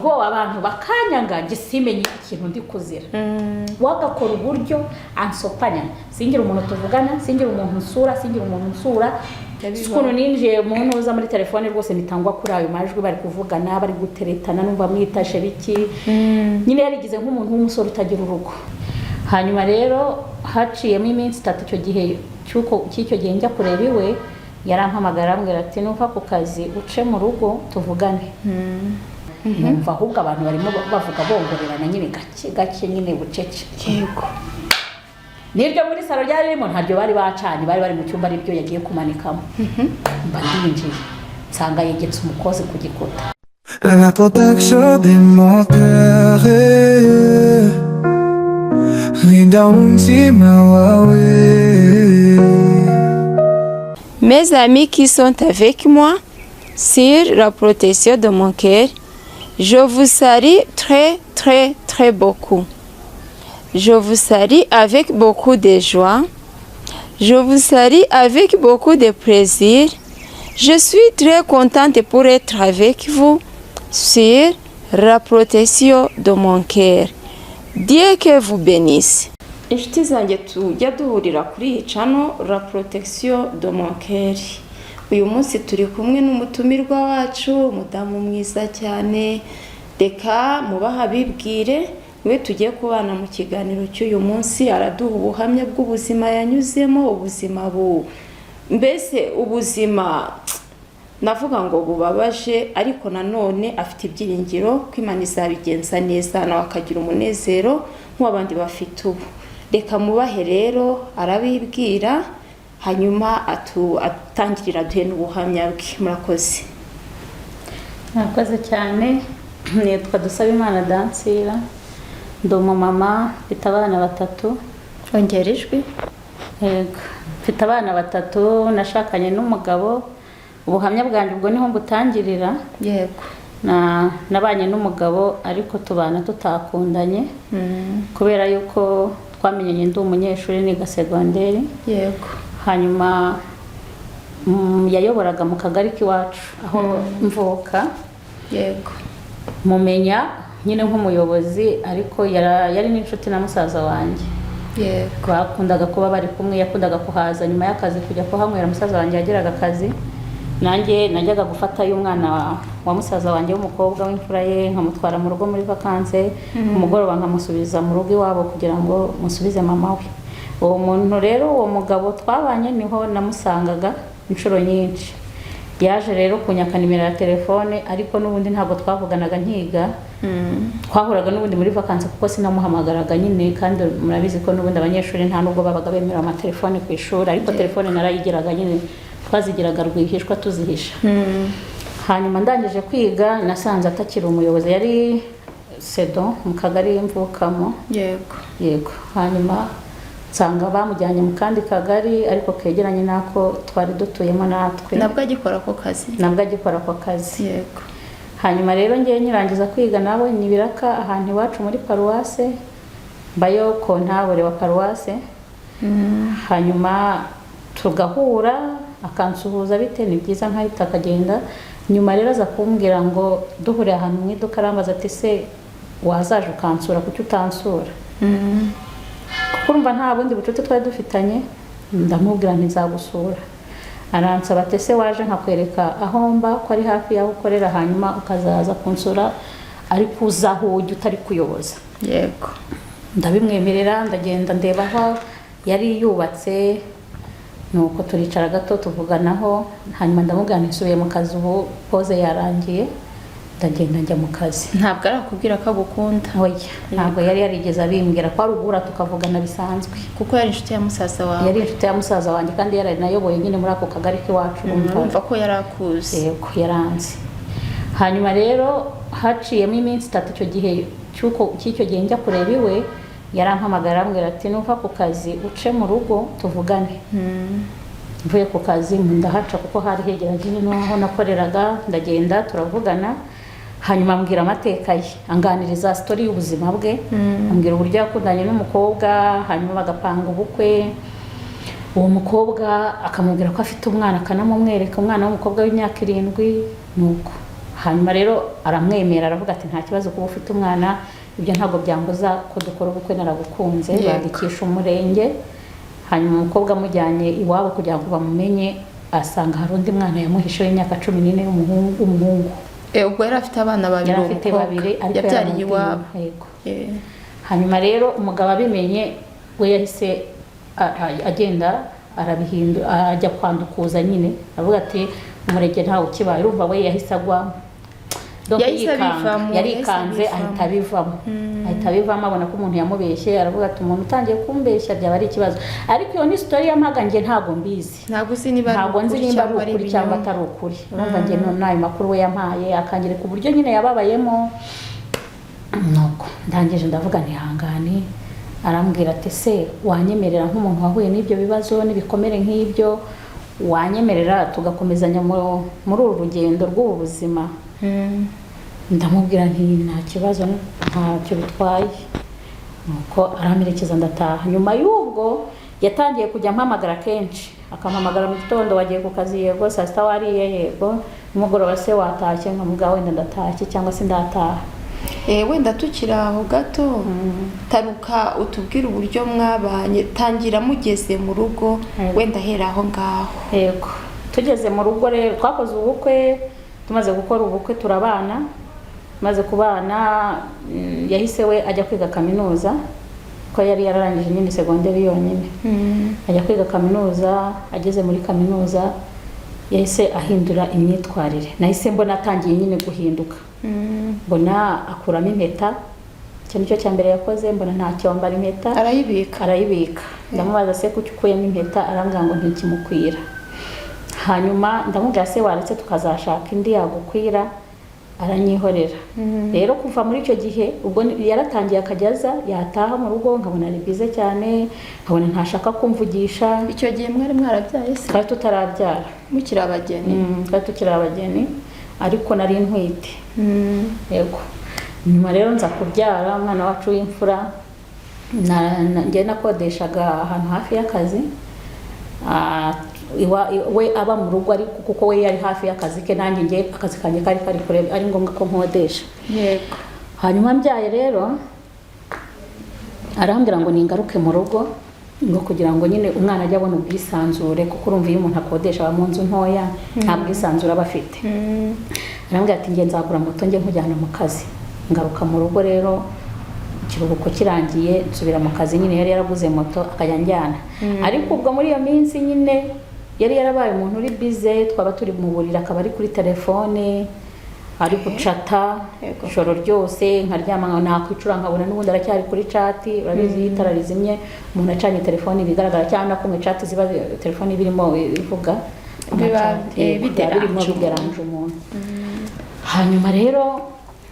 Go abantu bakanyanga gisimenye ikintu ndi kuzira wagakora uburyo ansopanya singira umuntu tuvugana singira umuntu nsura sikuno ninje umuntu uza muri telefone rwose nitangwa kuri ayo majwi bari kuvugana bari guteretana numva mwitashe biki nyine yarigize nk'umuntu w'umusore utagira urugo. Hanyuma rero haciyemo iminsi 3 icyo gihe cy'icyo gihe njya kureba iwe yarampamagara ambwira ati nuva ku kazi uce mu rugo tuvugane. Numva ahubwo abantu barimo bavuga bongorerana nyine gake nyine bucece. Yego. Nibyo muri salo ryari ririmo ntabyo bari bacanye bari mu cyumba aribyo yagiye kumanikamo. Mba ndinjiye nsanga yegetse umukozi ku gikuta. La protection de mon cœur Linda Mes amis qui sont avec moi sur la protection de mon cœur, je vous salue très beaucoup. Je vous salue avec beaucoup de joie. Je vous salue avec beaucoup de plaisir. Je suis très contente pour être avec vous sur la protection de mon cœur. Dieu que vous bénisse. Inshuti zanjye tujya duhurira kuri iyi channel la protection de mon cœur. Uyu munsi turi kumwe n'umutumirwa wacu umudamu mwiza cyane. Reka mubaha bibwire we tugiye kubana mu kiganiro cy'uyu munsi araduha ubuhamya bw'ubuzima yanyuzemo ubuzima mbese ubuzima navuga ngo bubabaje ariko nanone afite ibyiringiro ko Imana izabigenza neza nawe akagira umunezero nk'abandi bafite ubu. Reka mubahe rero arabibwira hanyuma atangirira duhe n'ubuhamya bwe. Murakoze. Murakoze cyane. Nitwa Dusabimana Dansira ndi umumama mfite abana 3. Ongera ijwi. Yego mfite abana 3 nashakanye n'umugabo. Ubuhamya bwanjye ubwo niho mbutangirira. Yego. Nabanye n'umugabo ariko tubana tutakundanye kubera yuko twamenyanye ndi umunyeshuri niga secondaire. Yego. Hanyuma yayoboraga mu kagari k'iwacu aho mvuka. Yego. Mumenya nyine nk'umuyobozi ariko yari n'inshuti na musaza wanjye. Yego. Bakundaga kuba bari kumwe yakundaga kuhaza nyuma y'akazi kujya kuhanywera musaza wanjye yagiraga akazi. Nanjye najyaga gufata y'umwana wa musaza wanjye w'umukobwa w'imfura ye nkamutwara mu rugo muri vacances umugoroba nkamusubiza mu rugo iwabo kugira ngo musubize mama we. Uwo muntu rero uwo mugabo twabanye niho namusangaga inshuro nyinshi. Yaje rero kunyaka nimero ya telefone ariko n'ubundi ntabwo twavuganaga nkiga. Twahuraga n'ubundi muri vacances kuko sinamuhamagaraga nyine kandi murabizi ko n'ubundi abanyeshuri nta nubwo babaga bemera ama telefone ku ishuri ariko telefone narayigiraga nyine twazigiraga rwihishwa tuzihisha. Hanyuma ndangije kwiga nasanze atakiri umuyobozi yari sedo mu kagari mvukamo. Yego. Yego. Hanyuma nsanga bamujyanye mu kandi kagari ariko kegeranye nako twari dutuyemo natwe. Nabwo agikora ko kazi. Nabwo agikora ko kazi. Yego. Hanyuma rero ngiye nyirangiza kwiga nabo nibiraka ahantu iwacu muri paruwase bayo kontabure wa paruwase. Hanyuma tugahura akansuhuza bite ni byiza nkahita akagenda. Nyuma rero aza kumbwira ngo duhure ahantu mu iduka arambaza ati se wazaje ukansura kuki utansura? Kurumva nta bundi bucuti twari dufitanye ndamubwira nti nzagusura. Aransaba ati se waje nkakwereka aho mba ko ari hafi yaho ukorera hanyuma ukazaza kunsura ariko uzaho ujye utari kuyoboza. Yego. Ndabimwemerera ndagenda ndeba aho yari yubatse nuko turicara gato tuvuganaho hanyuma ndamubwira nisubiye mu kazi ubu pose yarangiye ndagenda njya mu kazi. Ntabwo arakubwira ko agukunda. Oya ntabwo yari yarigeze abimbwira ko arugura tukavugana bisanzwe kuko yari inshuti ya musaza wawe. Yari inshuti ya musaza wanjye kandi yaranayoboye nyine muri ako kagari k'iwacu. Urumva ko yarakuze. Yego yaranze. Hanyuma rero haciyemo iminsi 3 icyo gihe cy'icyo gihe njya kureba iwe yarampamagara ambwira ati nuva ku kazi uce mu rugo tuvugane. Mvuye ku kazi ndahaca kuko hari hegeranye n'aho nakoreraga ndagenda turavugana. Hanyuma ambwira amateka ye anganiriza story y'ubuzima bwe. Ambwira uburyo yakundanye n'umukobwa hanyuma bagapanga ubukwe. Uwo mukobwa akamubwira ko afite umwana akanamumwereka umwana w'umukobwa w'imyaka 7 nuko hanyuma rero aramwemera aravuga ati nta kibazo kuba ufite umwana, ibyo ntabwo byambuza ko dukora ubukwe, naragukunze. Bandikisha umurenge, hanyuma umukobwa amujyanye iwabo kugira ngo bamumenye, asanga hari undi mwana yamuhishe w'imyaka 14 w'umuhungu. Ubwo yari afite abana babiri, yari afite babiri ariko yabyariye iwabo. Yego. Hanyuma rero umugabo abimenye we yahise agenda arabihindura, ajya kwandukuza nyine, avuga ati umurenge ntawe ukibaye. Urumva we yahise agwa, yarikanze ahita abivamo, abona ko umuntu yamubeshye, aravuga ati umuntu utangiye kumbeshya byaba ari ikibazo. Ariko iyo ni story y'amaga nge ntabwo mbizi, ntabwo nzi niba ari ukuri cyangwa atari ukuri. Urumva nge n'ayo makuru we yampaye akangirika uburyo nyine yababayemo. Nuko ndangije ndavuga ntihangane, arambwira ati se wanyemerera nk'umuntu wahuye n'ibyo bibazo n'ibikomere nk'ibyo, wanyemerera tugakomezanya muri uru rugendo rw'ubu buzima? Ndamubwira nti nta kibazo, ntacyo bitwaye. Nuko aramerekeza ndataha. Nyuma y'ubwo yatangiye kujya mpamagara kenshi, akampamagara mu gitondo, wagiye ku kazi? Yego. Saa sita wariye? Yego. Umugoroba se watashye? Nkamubwira wenda ndatashye cyangwa se ndataha. Wenda tukiri aho gato, taruka utubwire uburyo mwabanye, tangira mugeze mu rugo, wenda hera aho ngaho. Yego. Tugeze mu rugo rero twakoze ubukwe, tumaze gukora ubukwe turabana. Maze kubana yahise we ajya kwiga kaminuza, ko yari yararangije nyine segonderi yonyine. Ajya kwiga kaminuza, ageze muri kaminuza yahise ahindura imyitwarire. Nahise mbona atangiye nyine guhinduka. Mbona akuramo impeta, icyo nicyo cya mbere yakoze. Mbona ntacyo wambara impeta, arayibika. Ndamubaza se kuki ukuyemo impeta? Arambwira ngo ntikimukwira. Hanyuma ndamubwira se waretse tukazashaka indi yagukwira? Aranyihorera. Rero kuva muri icyo gihe ubwo yaratangiye akajyaza, yataha mu rugo nkabona ari bize cyane, nkabona ntashaka kumvugisha. Icyo gihe mwari mwarabyaye se? Twari tutarabyara, mukiri abageni. Twari tukiri abageni ariko nari ntwite. Yego. Nyuma rero nza kubyara umwana wacu w'imfura, njye nakodeshaga ahantu hafi y'akazi. We aba mu rugo ariko kuko we yari hafi y'akazi ke, nanjye ngiye akazi kanjye kari kure, ari ngombwa ko nkodesha. Yego. Hanyuma mbyaye rero arambwira ngo ningaruke mu rugo, ngo kugira ngo nyine umwana ajye abona ubwisanzure, kuko urumva iyo umuntu akodesha aba mu nzu ntoya nta bwisanzure aba afite. Arambwira ati nge nzagura moto njye nkujyana mu kazi. Ngaruka mu rugo rero, ikiruhuko kirangiye nsubira mu kazi. Nyine yari yaraguze moto akajya njyana. Ariko ubwo muri iyo minsi nyine yari yarabaye umuntu uri bize, twaba turi mu buriri akaba ari kuri telefone ari gucata ijoro ryose, nkaryama nakwicura nkabona n'ubundi aracyari kuri chat. Urabizi itara rizimye umuntu acanye telefone bigaragara, cyangwa kumwe chat ziba telefone birimo ivuga birimo bigaranje umuntu. Hanyuma rero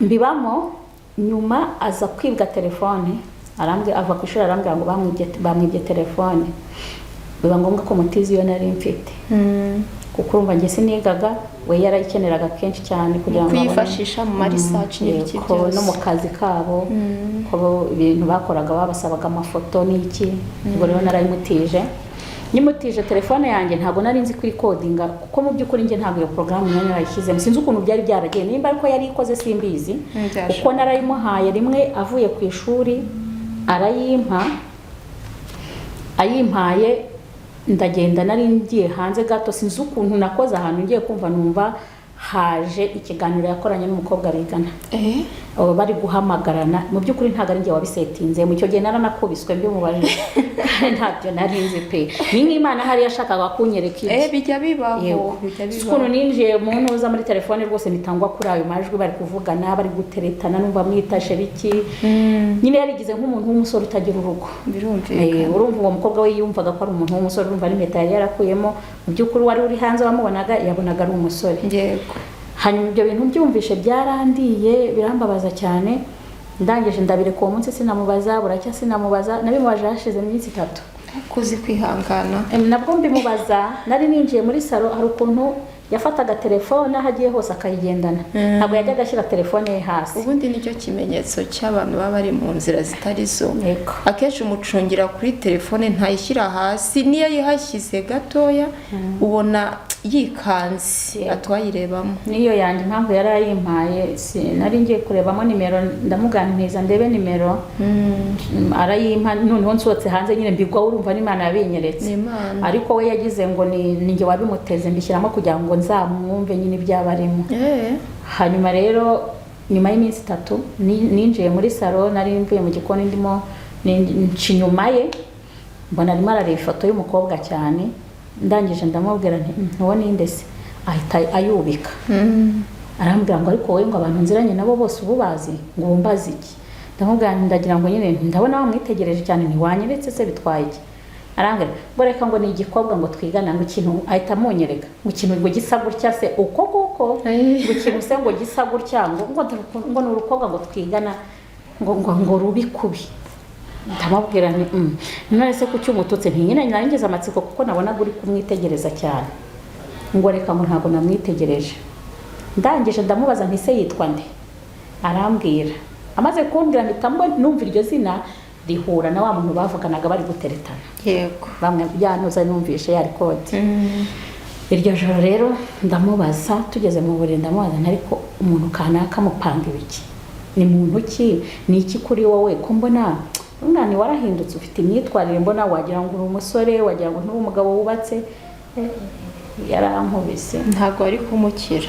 mbibamo, nyuma aza kwibwa telefone, arambwira ava ku ishuri, arambwira ngo bamwibye telefone. Biba ngombwa ko mutizi iyo nari mfite, kuko urumva nge sinigaga, we yarayikeneraga kenshi cyane kugira ngo kuyifashisha mu research n'iki byose, no mu kazi kabo ko ibintu bakoraga babasabaga amafoto n'iki. Ubwo rero narayimutije. Nyimutije telefone yanjye ntago nari nzi kuri codinga, kuko mu by'ukuri nge ntago iyo program nari narayishyizemo, sinzi ukuntu byari byaragiye, nimba ariko yari ikoze simbizi. Kuko narayimuhaye rimwe avuye ku ishuri, ayimpaye ndagenda, nari ngiye hanze gato, sinzi ukuntu nakoze ahantu ngiye kumva numva haje ikiganiro yakoranye n'umukobwa bigana. Bari guhamagarana, mu by'ukuri ntago ari ngiye wabisetinze. Mu cyo gihe naranakubiswe mbimubaje ntabyo nari nzi pe. Ni nk'Imana hari yashakaga kunyereka iki. Bijya bibaho, ukuntu ninjiye mu ntuza muri telefone rwose nitangwa kuri ayo majwi bari kuvugana, bari guteretana, numva mwitashe biki. Nyine yarigize nk'umuntu w'umusore utagira urugo. Birumvikana. Urumva uwo mukobwa we yumvaga ko ari umuntu w'umusore, urumva n'impeta yari yarakuyemo. Mu by'ukuri wari uri hanze wamubonaga yabonaga ari umusore. Yego. Hanyuma ibyo bintu byumvishe byarandiye, birambabaza cyane. Ndangije ndabireka uwo munsi sinamubaza, buracya sinamubaza, nabimubaje hashize iminsi 3. Kuzi kwihangana. Nabwo mbimubaza, nari ninjiye muri salo, hari ukuntu yafataga telefone hagiye hose akayigendana. Ntabwo yajyaga ashyira telefone ye hasi. Ubundi nicyo kimenyetso cy'abantu baba bari mu nzira zitari zo. Akenshi umucungira kuri telefone ntayishyira hasi, niyo yihashyize gatoya ubona yikanze atwayirebamo. niyo yanjye impamvu yari ayimpaye nari ngiye kurebamo nimero ndamuganiriza ndebe nimero arayimpa noneho nsohotse hanze nyine mbigwa urumva n'Imana yabinyeretse ariko we yagize ngo ni njye wabimuteze mbishyiramo kugira ngo nzamwumve nyine ibyaba arimo. Hanyuma rero nyuma y'iminsi 3 ninjiye muri salo nari mvuye mu gikoni ndimo inyuma ye mbona arimo arareba ifoto y'umukobwa cyane ndangije ndamubwira nti ntuwo ninde se ahita ayubika arambwira ngo ariko wowe ngo abantu nziranye nabo bose ububazi ngo umbaze iki ndamubwira ndagira ngo nyine ndabona wamwitegereje cyane ntiwanyeretse se bitwaye iki arambwira ngo reka ngo ni igikobwa ngo twigana ngo ikintu ahita amunyereka ngo ikintu ngo gisa gutya se uko ngo ikintu se ngo gisa gutya ngo ni urukobwa ngo twigana ngo rubi kubi ndamubwira nti none se kuki umututse nyine narengeze amatsiko kuko nabona guri kumwitegereza cyane ngo reka ngo ntago namwitegereje ndangije ndamubaza nti se yitwa nde arambwira amaze kumbwira mpitamo numva iryo zina rihura na wa muntu bavuganaga bari guteretana yego bamwe byanoza numvishe yari kode iryo joro rero ndamubaza tugeze mu buriri ndamubaza ariko umuntu kanaka mupanga ibiki ni muntu ki ni iki kuri wowe ko mbona umwana warahindutse ufite imyitwarire mbona wagira ngo uri umusore wagira ngo nturi umugabo wubatse yarankubise ntago ari kumukira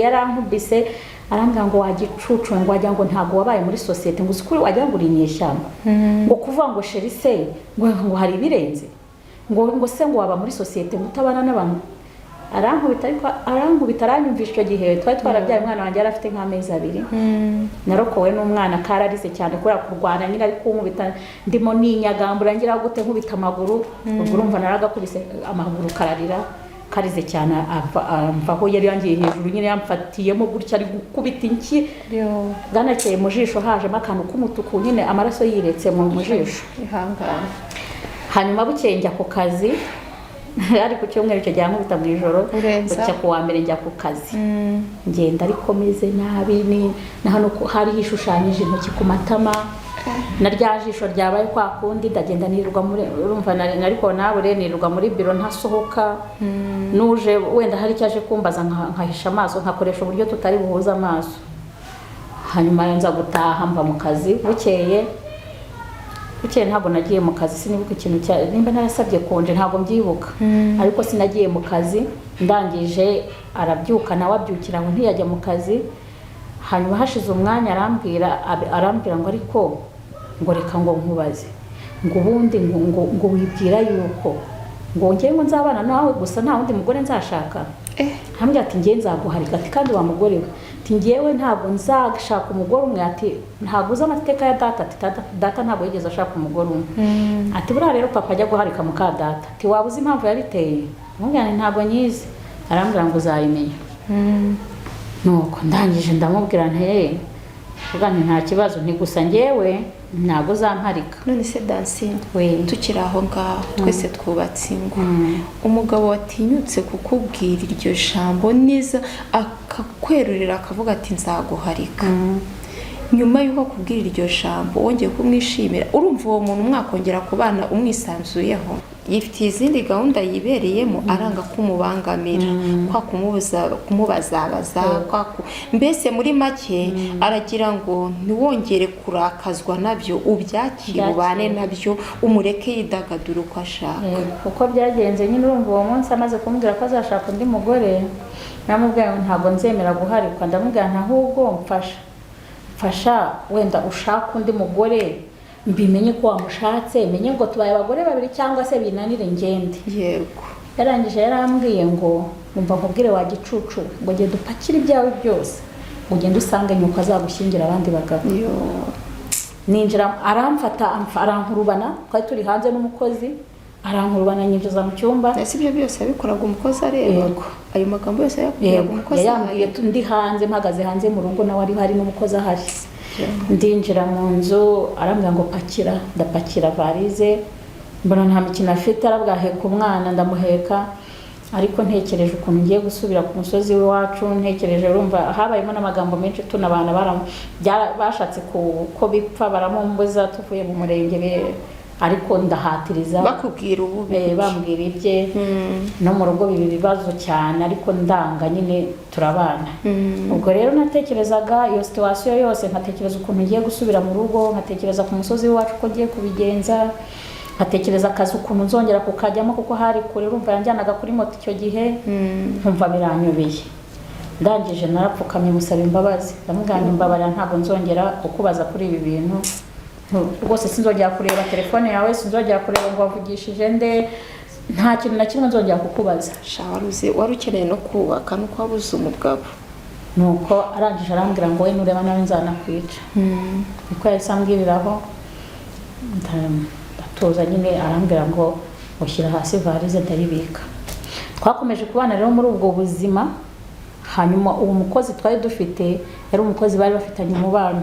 yarankubise arambwira ngo wagicucu ngo wagira ngo ntago wabaye muri societe ngo usukuri wagira ngo uri inyeshyamba ngo kuvuga ngo sherise ngo hari birenze ngo se ngo waba muri societe mutabana n'abantu arankubita aranyumvisha icyo gihe twari twarabyaye umwana wanjye yarafite nk'amezi 2 narokowe n'umwana kararize cyane kubera kurwana nyine ari kunkubita ndimo ninyagambura ngira gute nkubita amaguru urumva naragakubise amaguru kararira karize cyane amvaho yari yangiye hejuru nyine yamfatiyemo gutya ari gukubita inki ganakeye mu jisho hajemo akantu k'umutuku nyine amaraso yiretse mu jisho ihangana. hanyuma bukeye njya ku kazi ari ku cyumweru cyo jya nkubita mu ijoro bucya ku wa mbere njya ku kazi ngenda ariko meze nabi ni na hano hari hishushanyije intoki ku matama na rya jisho ryabaye kwa kundi ndagenda nirirwa muri urumva nariko nawe nirirwa muri biro ntasohoka nuje wenda hari cyaje kumbaza nkahisha amaso nkakoresha uburyo tutari buhuza amaso hanyuma nza gutaha mva mu kazi bukeye ntabwo nagiye mu kazi sinibuka ikintu nimba narasabye konje ntabwo mbyibuka ariko sinagiye mu kazi ndangije arabyuka nawe abyukira ngo ntiyajya mu kazi hanyuma hashize umwanya arambwira ngo ariko ngo reka ngo nkubaze ngo ubundi ngo wibwira yuko ngo ngiye ngo nzabana nawe gusa nta wundi mugore nzashaka hambye ati ngiye nzaguharika ati kandi wa mugore we ati ngiyewe ntabwo nzashaka umugore umwe ati ntabwo uzi amateka ya data ati data ntabwo yigeze ashaka umugore umwe ati buriya rero papa ajya guharika muka data ati waba uzi impamvu yabiteye mubwira ntabwo nyizi arambwira ngo uzayimenya nuko ndangije ndamubwira nta kibazo nti gusa ngewe ntabwo uzamparika. None se Dancine tukiri aho ngaho twese twubatse ingo umugabo watinyutse kukubwira iryo jambo neza akakwerurira akavuga ati nzaguharika nyuma yuko kubwira iryo jambo wongeye kumwishimira urumva uwo muntu mwakongera kubana umwisanzuyeho yifitiye izindi gahunda yibereyemo aranga kumubangamira kwa kumubazabaza mbese muri make aragira ngo ntiwongere kurakazwa nabyo ubyakire ubane nabyo umureke yidagadura uko ashaka uko byagenze nyine urumva uwo munsi amaze kumbwira ko azashaka undi mugore namubwira ntabwo nzemera guharikwa ndamubwira ahubwo mfasha wenda ushaka undi mugore mbimenye ko wamushatse menye ngo tubaye abagore babiri cyangwa se binanire ngende yego yarangije yarambwiye ngo numva nkubwire wa gicucu ngo genda upakire ibyawe byose ngo genda usange nyuko azagushyingira abandi bagabo ninjira aramfata arankurubana twari turi hanze n'umukozi arankurubana nyinjiza mu cyumba ese ibyo byose abikoraga umukozi areba ayo magambo yose yakubwiraga umukozi yambwiye ndi hanze mpagaze hanze mu rugo nawe ari hari n'umukozi ahari ndinjira mu nzu arambwira ngo pakira ndapakira varize mbona nta mikino afite arabwaheka umwana ndamuheka ariko ntekereje ukuntu ngiye gusubira ku musozi w'iwacu ntekereje urumva habayemo n'amagambo menshi tunabana bashatse ko bipfa baramumbuza tuvuye mu murenge ariko ndahatiriza bakubwira ububi bambwira ibye no mu rugo biba ibibazo cyane ariko ndanga nyine turabana. Ubwo rero natekerezaga iyo situation yose, nkatekereza ukuntu ngiye gusubira mu rugo, nkatekereza ku musozi wacu ko ngiye kubigenza, nkatekereza akazi ukuntu nzongera kukajyamo kuko hari kure, urumva yanjyanaga kuri moto icyo gihe, nkumva biranyobeye. Ndangije narapfukamye musaba imbabazi, ndamubwira imbabarira ntabwo nzongera kukubaza kuri ibi bintu rwose, sinzongera kureba telefone yawe, sinzongera kureba ngo wavugishije nde, nta kintu na kimwe nzongera kukubaza. wari ukeneye no kubaka no kwabuza umugabo. Nuko arangije arambwira ngo we nureba nawe nzanakwica. Niko yahise ambwiriraho, ndatuza nyine, arambwira ngo ushyira hasi varize ndayibika. Twakomeje kubana rero muri ubwo buzima. Hanyuma uwo mukozi twari dufite yari umukozi bari bafitanye umubano.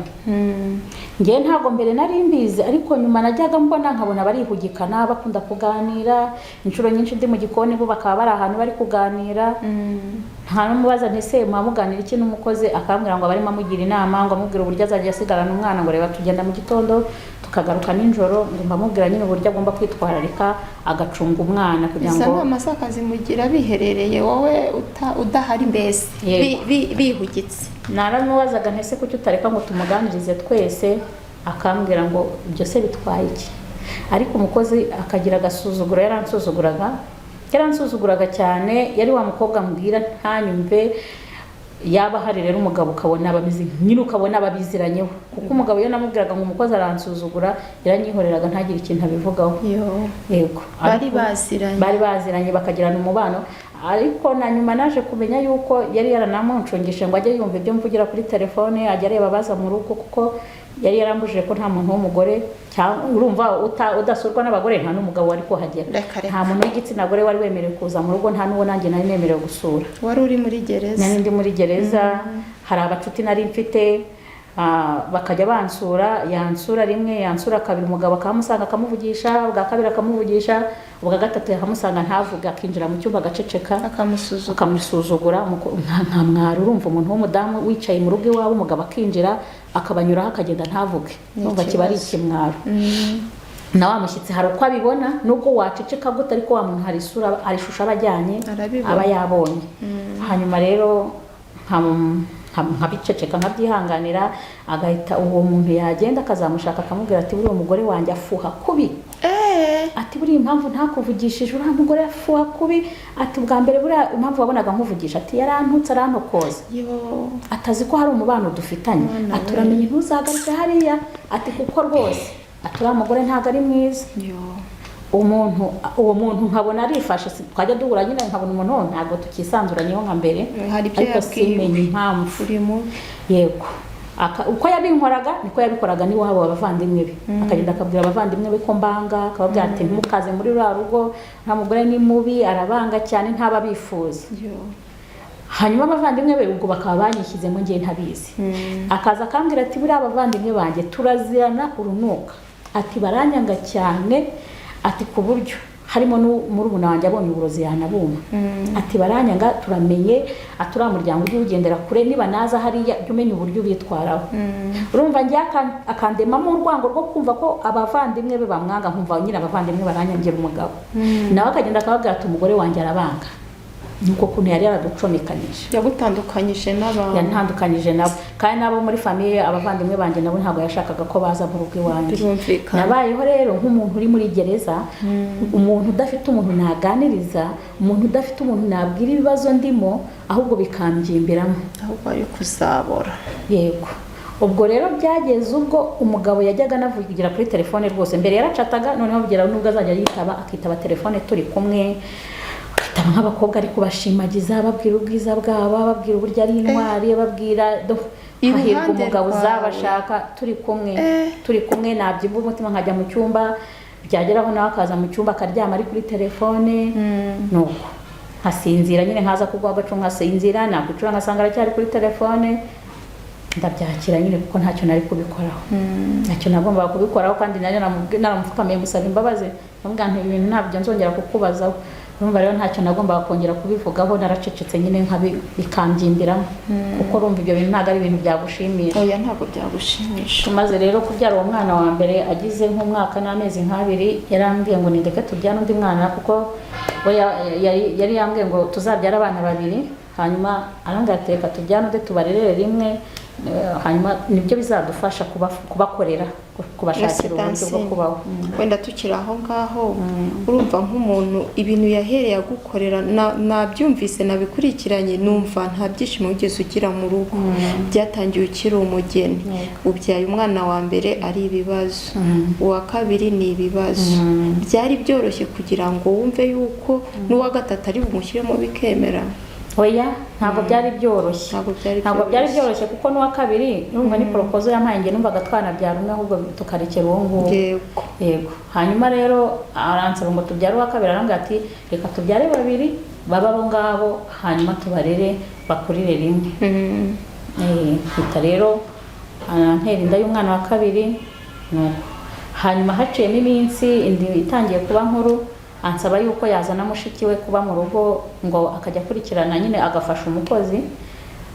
Ngiye ntago mbere nari mbizi, ariko nyuma najyaga mbona nkabona barihugikana bakunda kuganira, inshuro nyinshi ndi mu gikoni bo bakaba bari ahantu bari kuganira. Nta n'umubaza ntese muganira iki n'umukozi, akambwira ngo barimo amugira inama, ngo amubwira uburyo azajya asigarana umwana, ngo reba tugenda mu gitondo tukagaruka nijoro, ngo mbamubwira nyine uburyo agomba kwitwararika agacunga umwana kugira ngo bisa n'amasakazi mugira biherereye wowe udahari mbese bihugitse. Naramubazaga ntese kuki utareka ngo tumuganirize twese, akambwira ngo ibyo se bitwaye iki. Ariko umukozi akagira agasuzuguro, yaransuzuguraga cyane, yari wa mukobwa mbwira ntanyumve. Yaba hari rero umugabo ukabona ababizi nyine, ukabona ababiziranyeho, kuko umugabo iyo namubwiraga ngo umukozi aransuzugura yaranyihoreraga ntagire ikintu abivugaho. Yego, bari baziranye bakagirana umubano. Ariko na nyuma naje kumenya yuko yari yaranamuncungishe ngo ajye yumva ibyo mvugira kuri telefone, ajya areba baza mu rugo, kuko yari yarambujije ko nta muntu w'umugore, urumva udasurwa n'abagore, nta n'umugabo wari kuhagera, nta muntu w'igitsina gore wari wemerewe kuza mu rugo, nta n'uwo nanjye nari nemerewe gusura. Wari uri muri gereza? Nari ndi muri gereza. Hari abacuti nari mfite, bakajya bansura, yansura rimwe, yansura kabiri, umugabo akamusanga akamuvugisha, bwa kabiri akamuvugisha, ubwa gatatu akamusanga ntavuga, akinjira mu cyumba agaceceka, akamusuzugura nka mwari. Urumva umuntu w'umudamu wicaye mu rugo iwawe, umugabo akinjira akabanyuraho akagenda ntavuge, numva kiba ari ikimwaro. Na wa mushyitsi hari uko abibona, nubwo waceceka gute, ariko wa muntu hari isura, hari ishusho abajyanye aba yabonye. Hanyuma rero nkabiceceka nkabyihanganira, agahita uwo muntu yagenda akazamushaka akamubwira ati buriya umugore wanjye afuha kubi, ati buriya impamvu ntakuvugishije, uriya mugore afuha kubi, ati bwa mbere buriya impamvu wabonaga nkuvugisha, ati yarantutse arantokoza, atazi ko hari umubano dufitanye, ati uramenye ntuzagaruke hariya, ati kuko rwose ati uriya mugore ntabwo ari mwiza. Uwo muntu nkabona arifashe, twajya duhura nyine nkabona umuntu ntabwo tukisanzuranyeho nka mbere, ariko simenye impamvu. Yego, uko yabinkoraga niko yabikoraga n'iwabo abavandimwe be, akagenda akabwira abavandimwe be ko mbanga, akababwira ati ntimukaze muri ruriya rugo, nta mugore ni mubi, arabanga cyane, ntaba bifuza. Hanyuma abavandimwe be ubwo bakaba banyishyizemo ngiye ntabizi, akaza akambwira ati buriya abavandimwe banjye turazirana urunuka, ati baranyanga cyane, ati ku buryo harimo n'umurumuna wanjye abonye uburozi yanabuma, ati baranyanga, turamenye, ati uriya muryango ujye ugendera kure, niba naza hariya jya umenya uburyo ubitwaraho. Urumva njye akandemamo urwango rwo kumva ko abavandimwe be bamwanga, nkumva nyine abavandimwe baranyangira umugabo, nawe akagenda akababwira ati umugore wanjye arabanga. Nuko kuntu yari yaraducomekanije, yagutandukanyije n'abantu, yantandukanyije nabo, kandi nabo muri famiye abavandimwe banjye nabo ntabwo yashakaga ko baza mu rugo iwanjye. Nabayeho rero nk'umuntu uri muri gereza, umuntu udafite umuntu naganiriza, umuntu udafite umuntu nabwira ibibazo ndimo, ahubwo bikambyimberamo, ahubwo ari kuzabora. Yego, ubwo rero byageze ubwo umugabo yajyaga anavugira kuri telefone rwose, mbere yaracataga, noneho bigera nubwo azajya yitaba, akitaba telefone turi kumwe, nk'abakobwa ari kubashimagiza, babwira ubwiza bwabo, babwira uburyo ari intwari, babwira hahirwa umugabo uzabashaka, turi kumwe nabyibwa umutima, nkajya mu cyumba, byageraho nawe akaza mu cyumba akaryama ari kuri telefone, nuko nkasinzira nyine, nkaza kugwa agacu nkasinzira, nakwicura ngasanga aracyari kuri telefone, ndabyakira nyine kuko ntacyo nari kubikoraho, ntacyo nagombaga kubikoraho, kandi nari naramupfukamiye musaba imbabazi, namubwira nti ibintu ntabyo nzongera kukubazaho, urumva rero ntacyo nagombaga kongera kubivugaho, naracecetse nyine bikambyindiramo kuko urumva ibyo bintu ntabwo ari ibintu byagushimisha. oya ntabwo byagushimisha. tumaze rero kubyara uwo mwana wa mbere agize nk'umwaka n'amezi nk'abiri, yarambwiye ngo nindeke tubyane undi mwana kuko we yari yambwiye ngo tuzabyara abana babiri, hanyuma arambwira ati reka tubyane undi tubarerere rimwe, hanyuma nibyo bizadufasha kubakorera, kubashakira uburyo bwo kubaho. wenda tukiri aho ngaho, urumva nk'umuntu ibintu yahereye agukorera, nabyumvise nabikurikiranye, numva nta byishimo wigeze ugira mu rugo. Byatangiye ukiri umugeni, ubyaye umwana wa mbere ari ibibazo, uwa kabiri ni ibibazo. Byari byoroshye kugira ngo wumve yuko n'uwa gatatu ari bumushyiremo bikemera? Oya, ntabwo byari byoroshye. Ntabwo byari byoroshye kuko n'uwa kabiri numva ni proposal yampaye, nge numvaga twanabyara umwe ahubwo tukarekera uwo nguwo. Yego. Hanyuma rero aransaba ngo tubyare uwa kabiri, arambwira ati reka tubyare babiri baba abo ngabo, hanyuma tubarere bakurire rimwe. Hita rero antera inda y'umwana wa kabiri, hanyuma haciyemo iminsi indi itangiye kuba nkuru, ansaba yuko yazana mushiki we kuba mu rugo ngo akajya akurikirana nyine agafasha umukozi.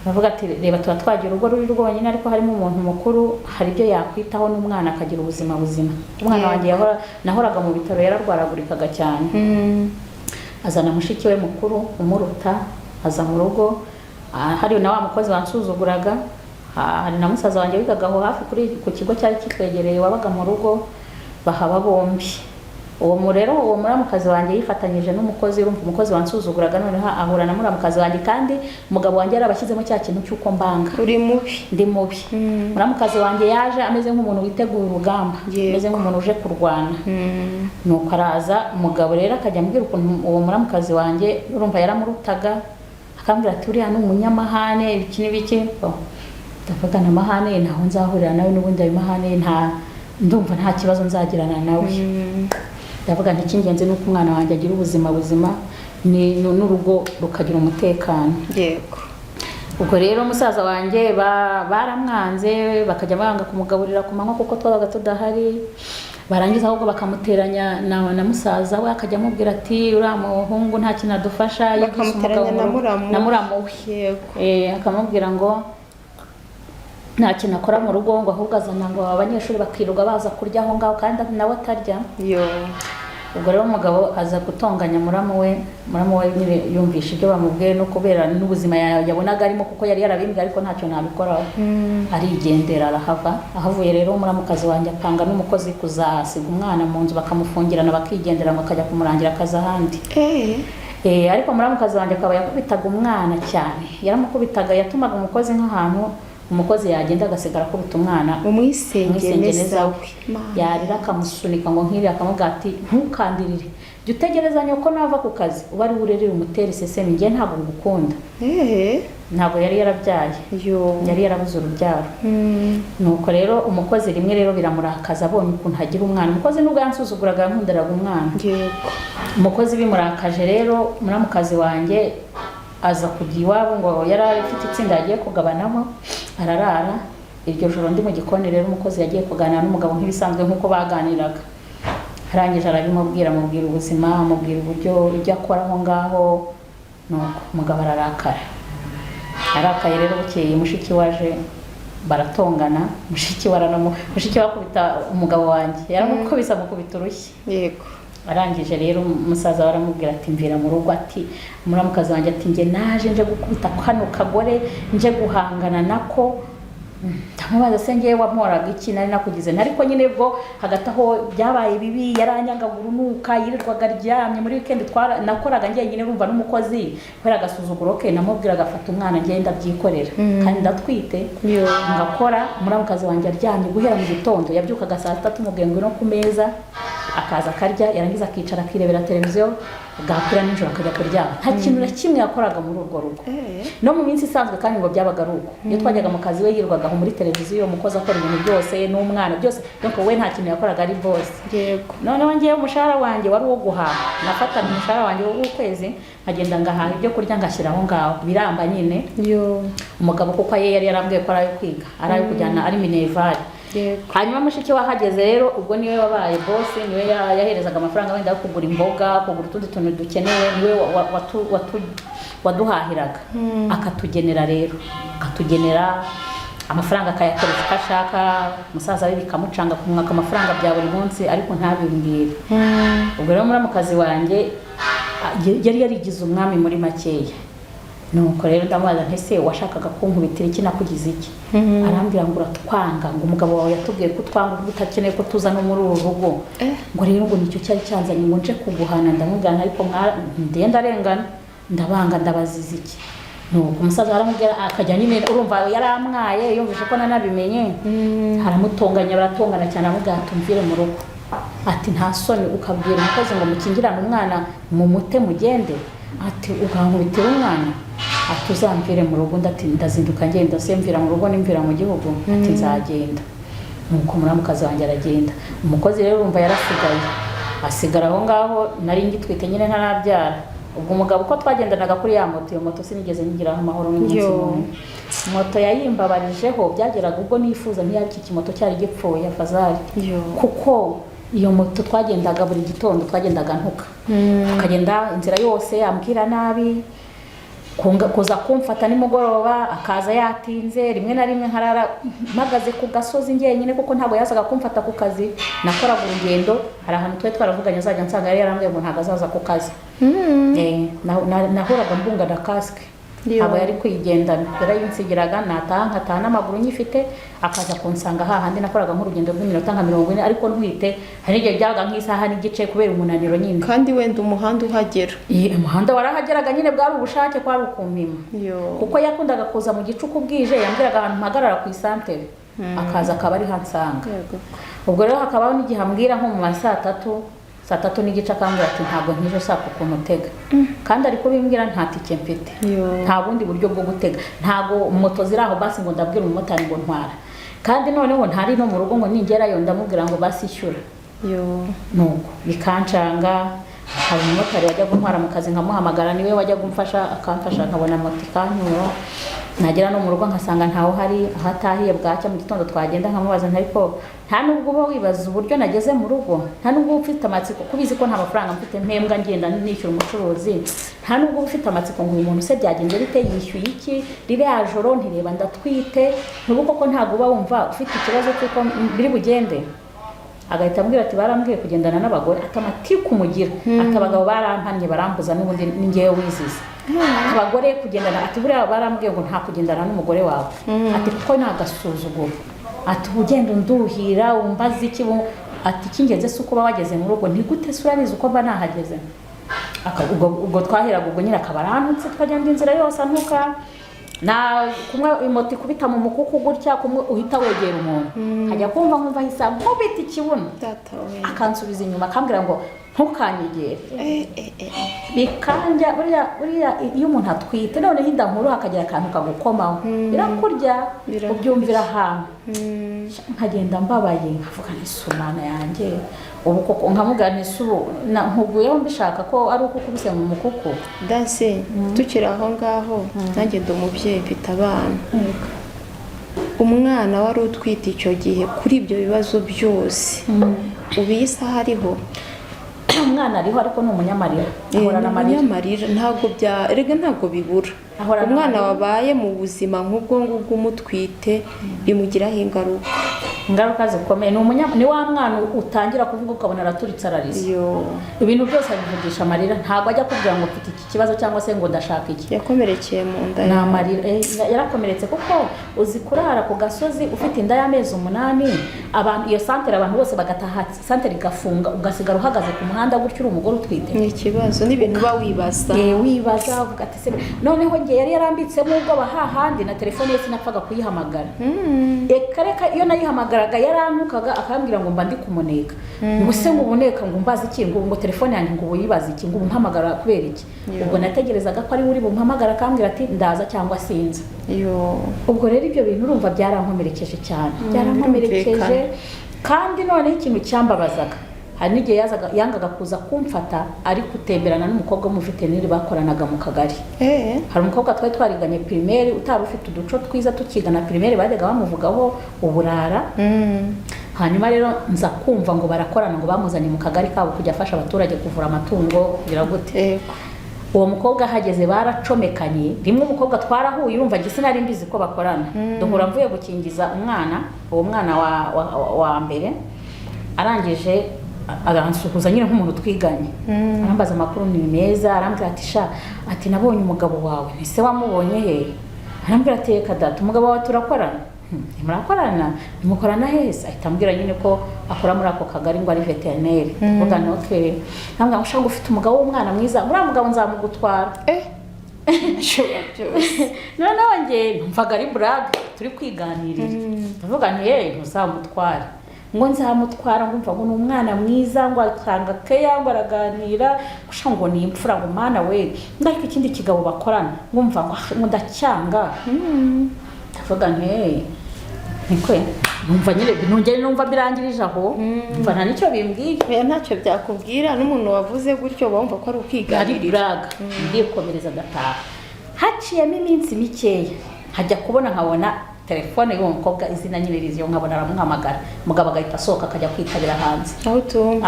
Bavuga ati reba tuba twagira urugo ruri rwonyine ariko harimo umuntu mukuru, hari ibyo yakwitaho n'umwana akagira ubuzima buzima. Umwana wanjye nahoraga mu bitaro, yararwaragurikaga cyane. Azana mushiki we mukuru umuruta, aza mu rugo, hari na wa mukozi wansuzuguraga, hari na musaza wanjye wigaga aho hafi ku kigo cyari kitwegereye wabaga mu rugo, bahaba bombi. Uwo muramukazi wanjye yifatanyije n'umukozi, urumva umukozi wansuzuguraga noneho ahura na muramukazi wanjye, kandi umugabo wanjye yarabashyizemo cya kintu cy'uko mbanga, uri mubi, ndi mubi. Muramukazi wanjye yaje ameze nk'umuntu witeguye urugamba, ameze nk'umuntu uje kurwana. Nuko araza, umugabo rero akajya ambwira ukuntu uwo muramukazi wanjye, urumva yaramurutaga, akambwira ati uriya ni umunyamahane iki n'ibiki. Ndavuga na mahane ntaho nzahurira nawe, n'ubundi ayo mahane ndumva nta kibazo nzagirana nawe. Ndavuga nti icy'ingenzi nuko umwana wanjye agira ubuzima buzima, n'urugo rukagira umutekano. Yego. Ubwo rero musaza wanjye baramwanze, bakajya banga kumugaburira ku manywa kuko twabaga tudahari. Barangiza ahubwo bakamuteranya na musaza we, akajya amubwira ati uriya muhungu nta kintu adufasha, bakamuteranya na muramu we. Akamubwira ngo nta kintu akora mu rugo, ngo ahubwo azana ngo abanyeshuri bakirirwa baza kurya aho ngaho kandi nawe atarya. Ubwo rero umugabo aza gutonganya muramu we nyine yumvisha ibyo bamubwiye, no kubera n'ubuzima yabonaga arimo kuko yari yarabimbye ariko ntacyo nabikoraho. Arigendera arahava. Ahavuye rero muramukazi wanjye apanga n'umukozi kuzasiga umwana mu nzu, bakamufungirana bakigendera ngo akajya kumurangira akazi ahandi. Ariko muramukazi wanjye akaba yakubitaga umwana cyane, yaramukubitaga, yatumaga umukozi nk'ahantu umukozi yagenda agasigara akubita umwana, umwisengeneza we, yarira akamusunika ngo nkiri, akamubwira ati ntukandirire, jya utegereza nyoko nava ku kazi uba ari burerere umutere isesemi, njye ntabwo ngukunda. Ntabwo yari yarabyaye, yari yarabuze urubyaro. Nuko rero umukozi rimwe rero biramurakaza, abonye ukuntu hagira umwana. Umukozi nubwo yansuzuguraga yankundiraga umwana. Umukozi bimurakaje rero muramukazi wanjye aza kujya iwabo, ngo yari afite itsinda yagiye kugabanamo, ararara. Iryo joro ndi mu gikoni rero umukozi yagiye kuganira n'umugabo nk'ibisanzwe nk'uko baganiraga. Arangije arabimubwira, amubwira ubuzima, amubwira uburyo ibyo akora aho ngaho. Nuko umugabo ararakara. Arakaye rero bukeye mushiki waje baratongana, mushiki wakubita umugabo wanjye, yaramukubise amukubita urushyi. Yego. Arangije rero umusaza baramubwira ati mvira mu rugo, ati muramukazi wanjye ati nge naje nje gukubita kano kagore, nje guhangana nako. Ndamubaza se ngewe wamoraga iki, nari nakugize? Ariko nyine bwo hagati aho byabaye bibi, yaranyanga gurunuka, yirirwaga aryamye. Muri weekend nakoraga ngiye nyine rumva n'umukozi kubera agasuzuguro ke, namubwira agafata umwana ngenda byikorera kandi ndatwite ngakora. Muramukazi wanjye aryamye guhera mu gitondo, yabyukaga saa 3 mubwengo no ku meza, akaza akarya, yarangiza akicara akirebera televiziyo, gakura nijoro akajya kuryama. Nta kintu na kimwe yakoraga muri urwo rugo. No mu minsi isanzwe kandi ngo byabaga ari uko, iyo twajyaga mu kazi we yirirwaga aho muri televiziyo, umukozi akora ibintu byose n'umwana byose, donc we nta kintu yakoraga ari boss. Yego. Noneho ngiye umushahara wanjye wari uwo guhaha, nafataga umushahara wanjye w'ukwezi nkagenda ngahaha ibyo kurya ngashyira aho ngaho biramba nyine. Umugabo kuko yari yarambwiye ko ari ayo kwiga, ari ayo kujyana ari Minerval. hanyuma mushiki wahageze rero ubwo niwe wabaye boss, niwe yaherezaga amafaranga wenda yo kugura imboga, kugura utundi tuntu dukenewe, niwe waduhahiraga akatugenera rero, akatugenera amafaranga akayakoresha uko ashaka, umusaza we bikamucanga kumwaka amafaranga bya buri munsi ariko ntabimbwire. Ubwo rero muramukazi wanjye yari yarigize umwami muri makeya, nuko rero ndamubaza nti se washakaga kunkubitira iki, nakugize iki? Arambwira ngo uratwanga, ngo umugabo wawe yatubwiye ko twanga utakeneye ko tuza no muri uru rugo, ngo rero ngo nicyo cyari cyanzanye ngo nje kuguhana. Ndamubwira ariko ndenda arengana, ndabanga, ndabaziza iki? Nuko umusaza aramubwira akajya nyine, urumva yaramwaye yumvise ko nanabimenye, haramutonganya, baratongana cyane, aramubwira tumvire mu rugo. Ati nta soni ukabwira umukozi ngo mukingirane umwana mu mute mugende, ati ukankubitira umwana, ati uzamvire mu rugo. Ndati ndazinduka ngenda, semvira mu rugo nimvira mu gihugu, ati nzagenda. Nuko muramukazi wanjye aragenda. Umukozi rero urumva yarasigaye, asigara aho ngaho, nari ngitwite nyine ntarabyara. Ubwo umugabo uko twagendanaga kuri ya moto, iyo moto sinigeze ngiraho amahoro n'umunsi umwe. Moto yayimbabarijeho, byageraga ubwo nifuza ntiyari iki moto cyari gipfuye Fazari, kuko iyo moto twagendaga buri gitondo, twagendaga ntuka, tukagenda inzira yose ambwira nabi, kuza kumfata nimugoroba akaza yatinze, rimwe na rimwe nkarara mpagaze ku gasozi njyenyine kuko ntabwo yazaga kumfata ku kazi. Nakoraga urugendo, hari ahantu twe twaravuganye azajya nsanga yari yarambwiye ngo ntabwo azaza ku kazi. Nahoraga mbunga na kasike, ntabwo yari kwigendana, yarayinsigiraga, nataha nkataha n'amaguru nyifite, akaza kunsanga hahandi nakoraga nk'urugendo rw'iminota nka 40 ariko ntwite. Hari igihe byaga nk'isaha n'igice kubera umunaniro nyine. Kandi wenda umuhanda uhagera. Umuhanda warahageraga nyine, bwari ubushake, kwari ukumpima. Kuko yakundaga kuza mu gicuku bwije, yambwiraga ahantu mpagarara ku isantere, akaza akaba ari hansanga. Ubwo rero hakabaho n'igihe ambwira nko mu ma saa 3 n'igice, akambwira ati ntabwo nkije ushaka ukuntu utega. Kandi ariko bimbwira nta tike mfite, nta bundi buryo bwo gutega, ntago moto ziri aho basi ngo ndabwira umumotari ngo ntwara. Kandi noneho ntari no mu rugo ngo ningerayo ndamubwira ngo basi ishyura. Nuko bikancanga. Hari umumotari wajya guntwara mu kazi nkamuhamagara, niwe wajya gumfasha, akamfasha nkabona moto ikanyura. Nagera no mu rugo nkasanga ntaho hari, ahatahiye bwacya mu gitondo twagenda nkamubaza ariko nta nubwo uba wibaza uburyo nageze mu rugo, nta nubwo ufite amatsiko kubizi ko nta mafaranga mfite mpembwa ngenda nishyura umucuruzi, nta nubwo ufite amatsiko ngo umuntu se byagenze bite, yishyuye iki, ririya joro ntireba ndatwite, ntubuko ko ntago uba wumva ufite ikibazo cy'uko biri bugende. Agahita ambwira ati barambwiye kugendana n'abagore, atamatiku mugira, atabagabo barampamye barambuza n'ubundi ningewe wizize. Abagore kugendana, ati buriya barambwiye ngo nta kugendana n'umugore wawe, ati kuko nagasuzuguro, ati ugenda unduhira umbaza iki, ati kingenze se uko wageze mu rugo, ntigute se urabizi uko mba nahageze. Ubwo twaheraga ubwo nyine akabarantutse, twagenda inzira yose antuka, na kumwe imoti kubita mu mukuku gutya, kumwe uhita wegera umuntu, hajya kumva nkumva hisa nkubita ikibuno, akansubiza inyuma akambwira ngo ntukanyegere. Bikanja buriya iyo umuntu atwite noneho inda nkuru hakagira akantu kagukomaho, birakurya ubyumvira ahantu. Nkagenda mbabaye nkavuga n'isumana yanjye, ubu koko nkamubwira n'isubu nkuguyeho mbishaka ko ari uko kubise mu mukuku. Danse tukiri aho ngaho, nanjye ndo umubyeyi mfite abana. Umwana wari utwite icyo gihe kuri ibyo bibazo byose, ubisa hariho umwana ariho ariko ni umunyamarira, ahorana amarira, ntabwo bibura. Umwana wabaye mu buzima nk'ubwo ngubwo umutwite bimugiraho ingaruka zikomeye. Ni wa mwana utangira kuvuga ukabona araturitse ararize, ibintu byose abivugisha amarira, ntabwo ajya kubwira ngo mfite iki kibazo cyangwa se ngo ndashaka iki. Yakomerekeye mu nda, ni amarira. Yarakomeretse kuko uzi kurara ku gasozi ufite inda y'amezi 8, abantu iyo santere abantu bose bagataha, santere igafunga, ugasigara uhagaze ku muhanda gutyo uri umugore utwite. Ni ikibazo, n'ibintu wibaza, wibaza uvuga ati se noneho ngiye yari yarambitsemo ubwoba hahandi na telefone ye sinapfaga kuyihamagara. Reka iyo nayihamagaraga yarantukaga akambwira ngo mba ndi kumuneka, ngo se ngo ubuneka ngo mbaze iki, ngo telefone yanjye ngo uyibaze iki, ngo umpamagara kubera iki. Ubwo nategerezaga ko ari uri bumpamagara akambwira ati ndaza cyangwa sinzi. Ubwo rero ibyo bintu urumva byarankomerekeje cyane, byarankomerekeje. Kandi noneho ikintu cyambabazaga, hari n'igihe yangaga kuza kumfata ari gutemberana n'umukobwa w'umuveterineri bakoranaga mu kagari. Hari umukobwa twari twariganye primaire utari ufite uduco twiza tukigana primaire bajyaga bamuvugaho uburara. Hanyuma rero nza kumva ngo barakorana ngo bamuzanye mu kagari kabo kujya afasha abaturage kuvura amatungo kugira gute. Uwo mukobwa hageze baracomekanye, rimwe umukobwa twarahuye urumva gise nari mbizi ko bakorana. Duhura mvuye gukingiza umwana, uwo mwana wa mbere arangije aransuhuza nyine nk'umuntu twiganye. Arambaza amakuru ni meza, arambwira ati sha ati nabonye umugabo wawe, ese wamubonye he? Arambwira ati kadata umugabo wawe turakorana. Murakorana? Mukorana heza? Ahita ambwira nyine ko akora muri ako kagari ngo ari veterineri. Vuga noke. Nambwa ushaka ufite umugabo w'umwana mwiza, muri mugabo nzamugutwara. Noneho nge numvaga ari brag turi kwiganirira. Ndavuga nti ntuzamutwara. Ngo nzamutwara ngumva ngo n'umwana mwiza ngo atanga keya ngo araganira gushaka ngo ni imfura ngo mana we ndako ikindi kigabo bakorana ngumva ngo ndacyanga. Ndavuga nti nikwe numva nyine binongere numva birangirije aho mva nta nicyo bimbwiye. Ntacyo byakubwira n'umuntu wavuze gutyo bumva ko ari ukwiganirira. Ari brag ndikomereza gataha. Haciyemo iminsi mikeya hajya kubona nkabona telefone y'uwo mukobwa izina nyine riziyo nkabona aramuhamagara. Mugabo agahita asohoka akajya kwitabira hanze aho tumva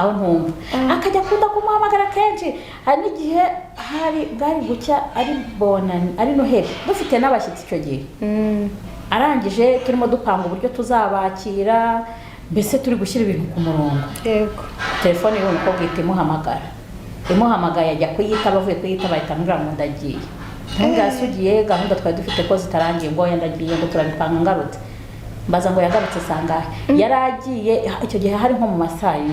akajya akunda kumuhamagara kenshi. Hari n'igihe hari bwari gucya ari bonani ari Noheli dufite n'abashyitsi icyo gihe. Arangije turimo dupanga uburyo tuzabakira, mbese turi gushyira ibintu ku murongo. Telefone y'uwo mukobwa ihita imuhamagaye ajya kuyitaba, avuye kuyitaba ahita ambwira ngo ndagiye. Ntugasugiye gahunda twari dufite ko zitarangiye ngo ndagiye ngo turabipanga ngarutse. Mbaza ngo yagarutse sangahe. Yaragiye icyo gihe hari nko mu masayi.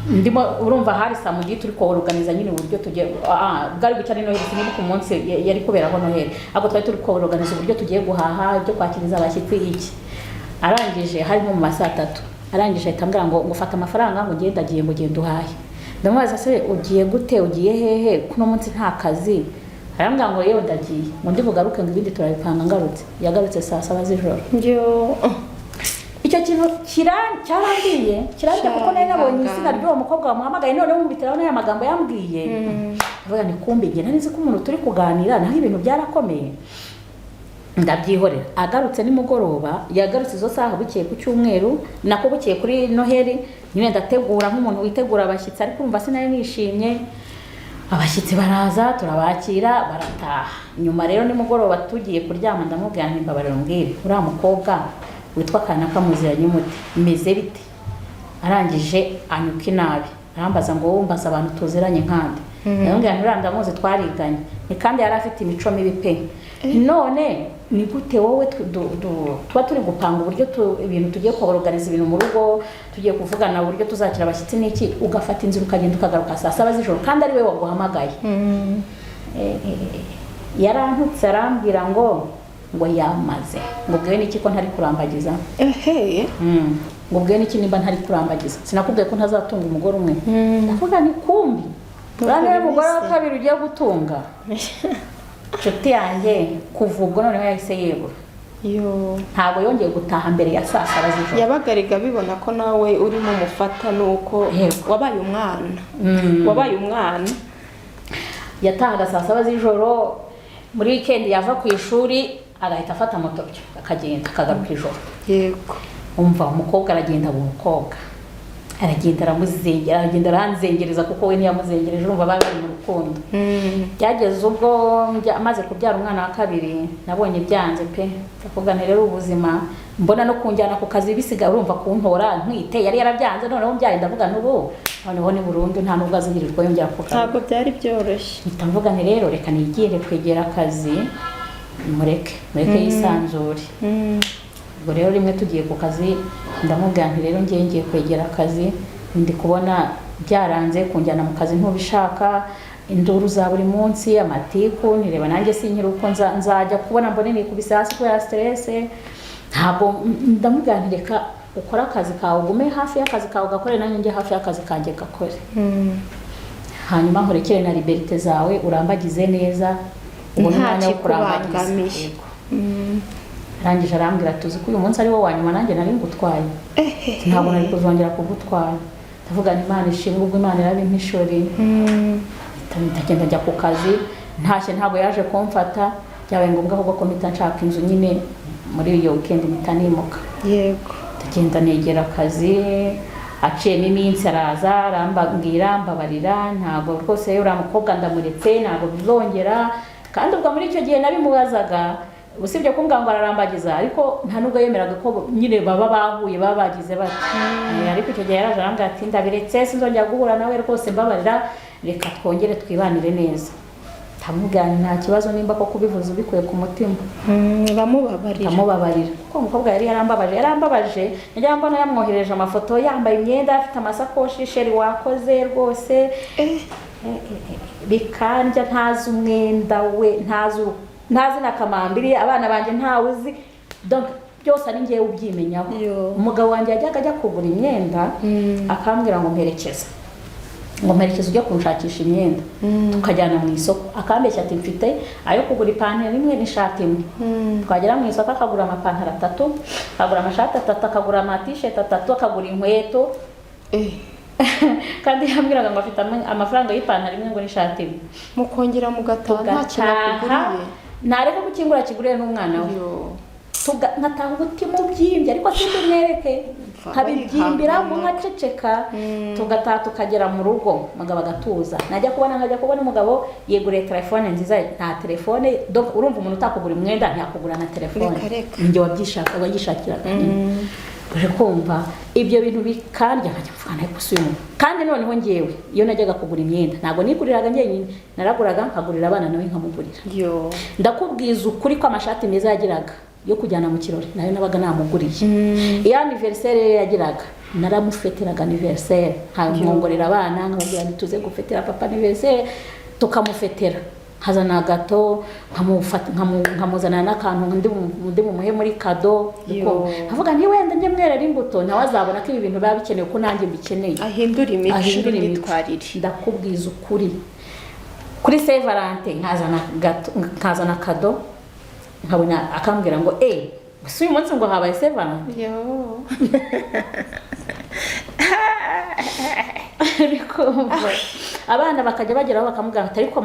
Ndimo urumva hari saa mu gihe turi ko organiza nyine uburyo tugiye bwari gucyane Noheli sinimo ku munsi yari kuberaho Noheli. Abo twari turi ko organiza uburyo tugiye guhaha ibyo kwakiriza abashyitsi iki. Arangije hari nko mu masaa 3. Arangije ahitambwira ngo ngufata amafaranga ngo ngenda agiye ngo genda uhaye. Ndamubaza se ugiye gute ugiye hehe kuno munsi nta kazi. Arambwira ngo yewe ndagiye ngo ndi bugaruke ngo ibindi turabipanga ngarutse. Yagarutse saa 7 z'ijoro. Icyo kintu cyarangiye kuko nari nabonye izina ry'uwo mukobwa wamuhamagaye none nkubitiraho n'aya magambo yambwiye. Avuga ni kumbe nge narizi ko umuntu turi kuganira naho ibintu byarakomeye. Ndabyihorera. Agarutse nimugoroba yagarutse izo saha bukeye ku cyumweru nako bukeye kuri Noheli nyine ndategura nk'umuntu witegura abashyitsi ariko umva sinari nishimye. Abashyitsi baraza turabakira barataha. Nyuma rero nimugoroba tugiye kuryama ndamubwira nti mbabarira mbwire uriya mukobwa witwa Kanaka muziranye muti meze bite. Arangije anyuka inabi arambaza ngo wumbaza abantu tuziranye nkande. Ndamubwira nti ndamuzi twariganye ni kandi yari afite imico mibi pe. None ni gute wowe tuba turi gupanga uburyo ibintu tugiye kuorganiza ibintu mu rugo tugiye kuvugana uburyo tuzakira abashyitsi n'iki ugafata inzira ukagenda ukagaruka saa 7 z'ijoro kandi ari we waguhamagaye. Yarantutse arambwira ngo yamaze ngo bwe n'iki ko ntari kurambagiza. Ngo bwe n'iki nimba ntari kurambagiza sinakubwiye ko ntazatunga umugore umwe. Ndavuga ni kumbi urane umugore wa kabiri ugiye gutunga. Nshuti yanjye kuva ubwo noneho yahise yegura. Ntabwo yongeye gutaha mbere ya saa 7 z'ijoro. Yabagariga bibona ko nawe urimo mufata nuko wabaye umwana. Yatahaga saa 7 z'ijoro muri weekend yava ku ishuri agahita afata moto akagenda akagaruka ijoro. Umva umukobwa aragenda umukobwa aragenda aramuzengera aragenda aranzengereza kuko we ntiyamuzengereje urumva bari mu rukundo. Byageze ubwo amaze kubyara umwana wa kabiri nabonye byanze pe. Ndavuga nti rero ubuzima mbona no kunjyana ku kazi bisiga urumva kuntora ntwite yari yarabyanze noneho mbyaye ndavuga n'ubu noneho ni burundu nta nubwo azigirirwa yongera kuka. Ntabwo byari byoroshye. Ndavuga nti rero reka nigire kwegera akazi mureke yisanzure. Ubwo rero rimwe tugiye ku kazi ndamubwira nti rero ngiye kwegera akazi ndi kubona byaranze kunjyana mu kazi ntubishaka induru za buri munsi amatiku nireba nanjye sinkira uko nzajya kubona mbone nikubise hasi ko ya stress. Ntabwo ndamubwira nti reka ukora akazi kawe ugume hafi y'akazi kawe gakore nanjye njye hafi y'akazi kanjye gakore. Hanyuma nkurekere na liberté zawe urambagize neza ubone umwanya wo kurambagiza. Arangije arambwira tuzi ko uyu munsi ari wo wanyuma nanjye nari ngutwaye. Ntabwo nari kuzongera kugutwara. ndavuga nti Imana ishimwe ubwo Imana irabimpishuriye. Ndagenda njya ku kazi, ntashye ntabwo yaje kumfata, byabaye ngombwa ahubwo ko mpita nshaka inzu nyine muri iyo weekend mpita nimuka. Yego. Ndagenda negera akazi, aciyemo iminsi araza arambabwira mbabarira, ntabwo rwose uriya mukobwa ndamuretse, ntabwo bizongera. Kandi ubwo muri icyo gihe nabimubazaga, usibye kumbwira ngo ararambagiza, ariko nta nubwo yemeraga ko nyine baba bahuye baba bagize bati. Ariko icyo gihe yaraje arambwira ati ndabiretse sinzongera guhura nawe rwose mbabarira, reka twongere twibanire neza. Ndamubwira nta kibazo nimba ko kubivuza ubikuye ku mutima. Ndamubabarira kuko umukobwa yari yarambabaje, najya mbona yamwohereje amafoto yambaye imyenda afite amasakoshi, sheri wakoze rwose, bikandya ntazi umwenda we, ntazi na kamambiri, abana banjye ntawe uzi, donc byose ari ngewe ubyimenyaho. Umugabo wanjye yajyaga ajya kugura imyenda akambwira ngo mperekeza ujya kunshakisha imyenda, tukajyana mu isoko, akambeshya ati mfite ayo kugura ipantaro imwe n'ishati imwe. Twagera mu isoko akagura amapantaro 3, akagura amashati 3, akagura amatisheti 3, akagura inkweto. Kandi yambwiraga ngo afite amafaranga y'ipantaro imwe ngo n'ishati imwe. Mukongera mugataha nta kintu ntareka gukingura kiguriye n'umwana we. Nkataha umutima ubyimbye ariko sindumwereke, nkabibyimbira ngo nkaceceka, tugataha tukagera mu rugo umugabo agatuza. Najya kubona umugabo yeguriye telefone nziza, nta telefone, donc urumva umuntu utakugura umwenda ntiyakugura na telefone. Njye wagishakiraga. Uje kumva ibyo bintu bikandya nkajya mvuga nayo gusuye. Kandi noneho ngewe iyo najyaga kugura imyenda ntabwo niguriraga njyenyine, naraguraga nkagurira abana nawe nkamugurira. Ndakubwiza ukuri ko amashati meza yagiraga yo kujyana mu kirori nayo nabaga namuguriye. Iyo anniversaire yagiraga naramufeteraga anniversaire, nkongorera abana nkababwira nituze gufetera papa anniversaire, tukamufetera. Hazana gato nkamuzana n'akantu ndi bumuhe muri kado, avuga nti wenda njye mwerera imbuto nawe azabona ko ibi bintu biba bikenewe ko nanjye mbikeneye, ahindura imico n'imyitwarire. Ndakubwiza ukuri kuri Saint Valentin nkazana kado, nkabona akambwira ngo uyu munsi ngo habaye Saint Valentin. Abana bakajya bageraho bakamubwira ati ariko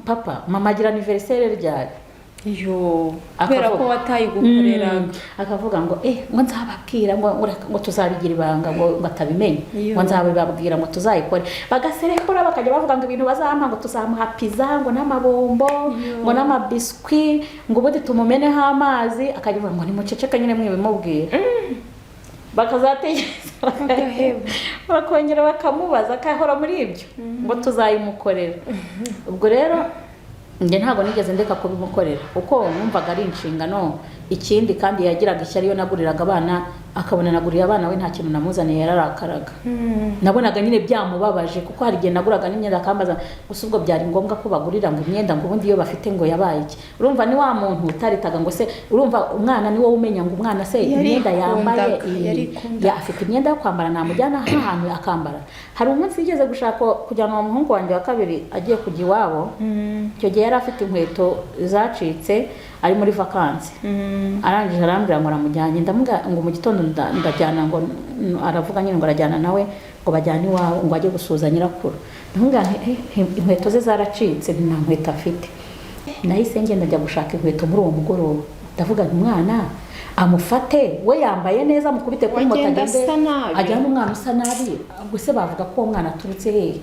papa mama agira anniversaire ryari? Kubera ko watayigukorera. Akavuga ngo ngo nzababwira ngo tuzabigira ibanga ngo batabimenya, ngo nzabibabwira ngo tuzayikore. Bagaserekura bakajya bavuga ngo ibintu bazampa ngo tuzamuha pizza ngo n'amabombo ngo n'amabiswi ngo ubundi tumumeneho amazi, akavuga ngo nimuceceke nyine mwibimubwira. Bakazategereza bakongera bakamubaza akahora muri ibyo ngo tuzayimukorera. Ubwo rero njye ntabwo nigeze ndeka kubimukorera kuko numvaga ari inshingano. Ikindi kandi yagiraga ishyari yo naguriraga abana, akabona naguriye abana we nta kintu namuzaniye yararakaraga. Nabonaga nyine byamubabaje kuko hari igihe naguraga n'imyenda akambaza gusa ubwo byari ngombwa ko bagurira ngo imyenda ngo ubundi iyo bafite ngo yabaye iki. Urumva ni wa muntu utaritaga ngo se, urumva umwana ni wowe umenya ngo umwana se imyenda yambaye afite imyenda yo kwambara namujyana ahantu akambara. Hari umunsi yigeze gushaka kujyana umuhungu wanjye wa kabiri agiye kujya iwabo, icyo gihe yari afite inkweto zacitse ari muri vacances. Arangije arambwira ngo aramujyanye, ndamubwira ngo mu gitondo ndajyana, ngo aravuga nyine ngo arajyana nawe ngo bajyane iwawe ngo ajye gusuza nyirakuru. Ndamubwira inkweto ze zaracitse nta nkweto afite. Nahise ngenda njya gushaka inkweto muri uwo mugoroba, ndavuga nti umwana amufate we yambaye neza mukubite kuri moto ajyana umwana usa nabi, gusa bavuga ko uwo mwana aturutse hehe.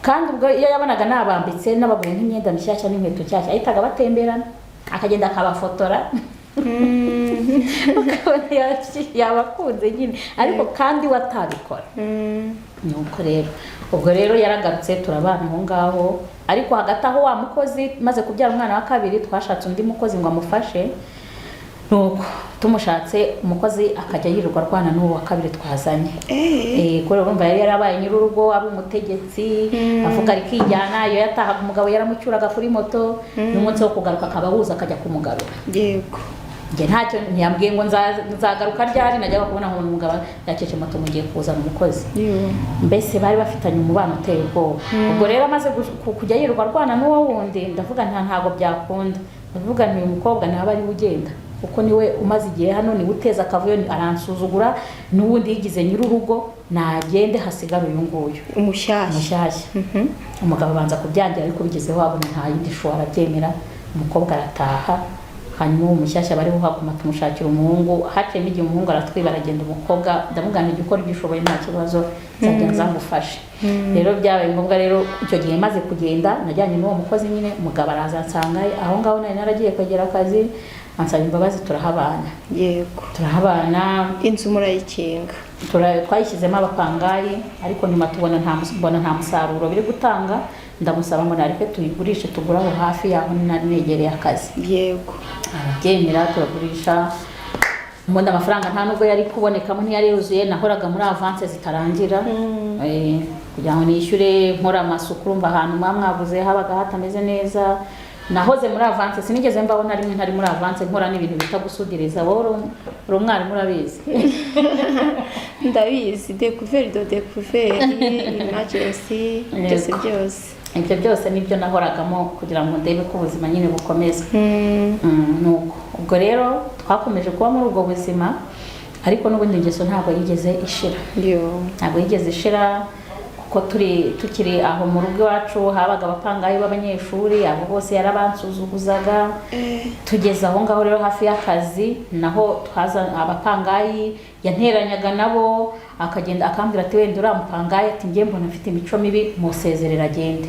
Kandi ubwo iyo yabonaga nabambitse n'abagure nk'imyenda mishyashya n'inkweto nshyashya ahitaga batemberana akagenda akabafotora. Yabakunze nyine ariko kandi watabikora. Nuko rero ubwo rero yaragarutse turabana aho ngaho, ariko hagati aho wa mukozi maze kubyara umwana wa kabiri twashatse undi mukozi ngo amufashe. Nuko tumushatse umukozi akajya yirirwa arwana n'uwo wa kabiri twazanye. Kuri urumva yari yarabaye nyir'urugo ari umutegetsi, avuga ari kijyana, iyo yatahaga umugabo yaramucyuraga kuri moto, n'umunsi wo kugaruka akabahuza akajya kumugarura. Yego. Nge ntacyo ntiyambwiye ngo nzagaruka ryari, najyaga kubona ngo umugabo yakece moto mugiye kuzana umukozi. Mbese bari bafitanye umubano uteye ubwoba. Ubwo rero amaze kujya yirirwa arwana n'uwo wundi, ndavuga ntago byakunda. Ndavuga nti uyu mukobwa ntaba ari ugenda kuko niwe umaze igihe hano, niwe uteza akavuyo, aransuzugura, n'ubundi yigize nyir'urugo, nagende hasigara uyu nguyu umushyashya. Umugabo abanza kubyangira, ariko bigezeho abona nta yindi shora, arabyemera, umukobwa arataha. Hanyuma uwo mushyashya bari buhaguma tumushakira umuhungu, haciye n'igihe umuhungu aratwiba, aragenda, umukobwa ndamubwira nti gukora ibyo ushoboye nta kibazo, nzajya nzamufashe. Rero byabaye ngombwa, rero icyo gihe maze kugenda najyanye n'uwo mukozi nyine, umugabo araza ansanga aho ngaho nari naragiye kwegera akazi, ansaba imbabazi, turahabana. Yego, turahabana. inzu murayikinga? Twayishyizemo abapangayi, ariko nyuma tubona nta musaruro biri gutanga, ndamusaba ngo nareke tuyigurishe, tugura aho hafi yaho nari negereye akazi. Yego, arabyemera, turagurisha. Mbona amafaranga nta nubwo yari kubonekamo, ntiyari yuzuye, nahoraga muri avance zitarangira, kugira ngo nishyure, nkora amasuku, urumva ahantu mwaguze habaga hatameze neza, nahoze muri avance, sinigeze mbaho na rimwe ntari muri avance, nkora n'ibintu bita gusudiriza. Wowe uri umwarimu urabizi? ndabizi, découverte de découverte, emergency, byose ibyo byose nibyo nahoragamo kugira ngo ndebe ko ubuzima nyine bukomeza. Nuko ubwo rero twakomeje kuba muri ubwo buzima, ariko n'ubundi ingeso ntabwo yigeze ishira. Ntabwo yigeze ishira, kuko tukiri aho mu rugo iwacu habaga abapangayi b'abanyeshuri, abo bose yarabansuzuguzaga. Tugeze aho ngaho rero hafi y'akazi, naho twaza abapangayi yanteranyaga nabo, akagenda akambwira ati wenda uriya mupangayi, ati njye mbona mfite imico mibi, musezerera agende.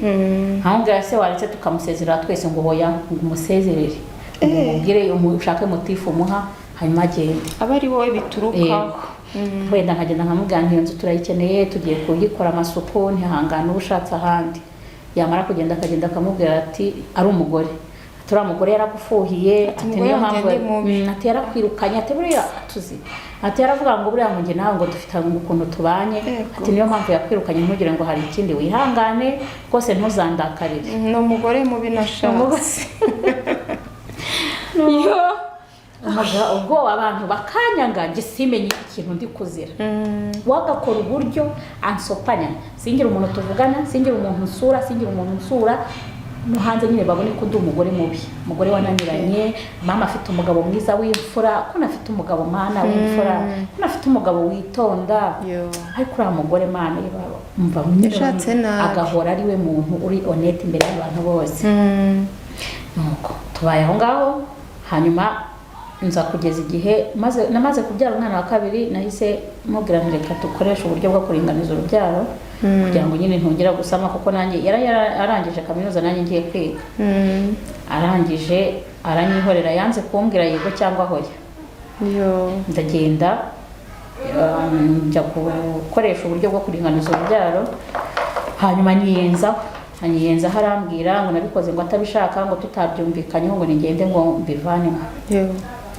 Nkambwira se waretse tukamusezerera twese, ngo hoya, ngo umusezerere, umubwire ushake motifu umuha, hanyuma agende. aba ari wowe biturukaho. Wenda nkagenda nkamubwira nti iyo nzu turayikeneye, tugiye kuyikora amasuku, ntihangane uba ushatse ahandi. Yamara kugenda akagenda akamubwira ati ari umugore, ati uriya mugore yaragufuhiye, ati niyo mpamvu, ati yarakwirukanye, ati buriya tuzi, ati yaravuga ngo buriya ngo nawe ngo dufite ukuntu tubanye, ati niyo mpamvu yakwirukanye, ntugire ngo hari ikindi, wihangane rwose ntuzandakarire. ni umugore mubi nashatse. ubwo abantu bakanyanga, njye simenye ikintu ndi kuzira. Wagakora uburyo ansopanya, singira umuntu tuvugana, singira umuntu nsura, no hanze nyine babone ko ndi umugore mubi, umugore wananiranye. Mama afite umugabo mwiza w'imfura, ko nafite umugabo mana w'imfura, ko nafite umugabo witonda, ariko uriya mugore mana mva agahora ari we muntu uri honete imbere y'abantu bose. Nuko tubaye aho ngaho, hanyuma nza kugeza igihe namaze kubyara umwana wa kabiri, nahise mubwira nti reka dukoreshe uburyo bwo kuringaniza urubyaro, kugira ngo nyine ntongera gusama, kuko nanjye arangije kaminuza, nanjye ngiye kwiga. Arangije aranyihorera, yanze kumbwira yego cyangwa hoya. Ndagenda njya gukoresha uburyo bwo kuringaniza urubyaro, hanyuma nyiyenzaho, arambwira ngo nabikoze ngo atabishaka, ngo tutabyumvikanyeho, ngo nigende ngo mbivanemo.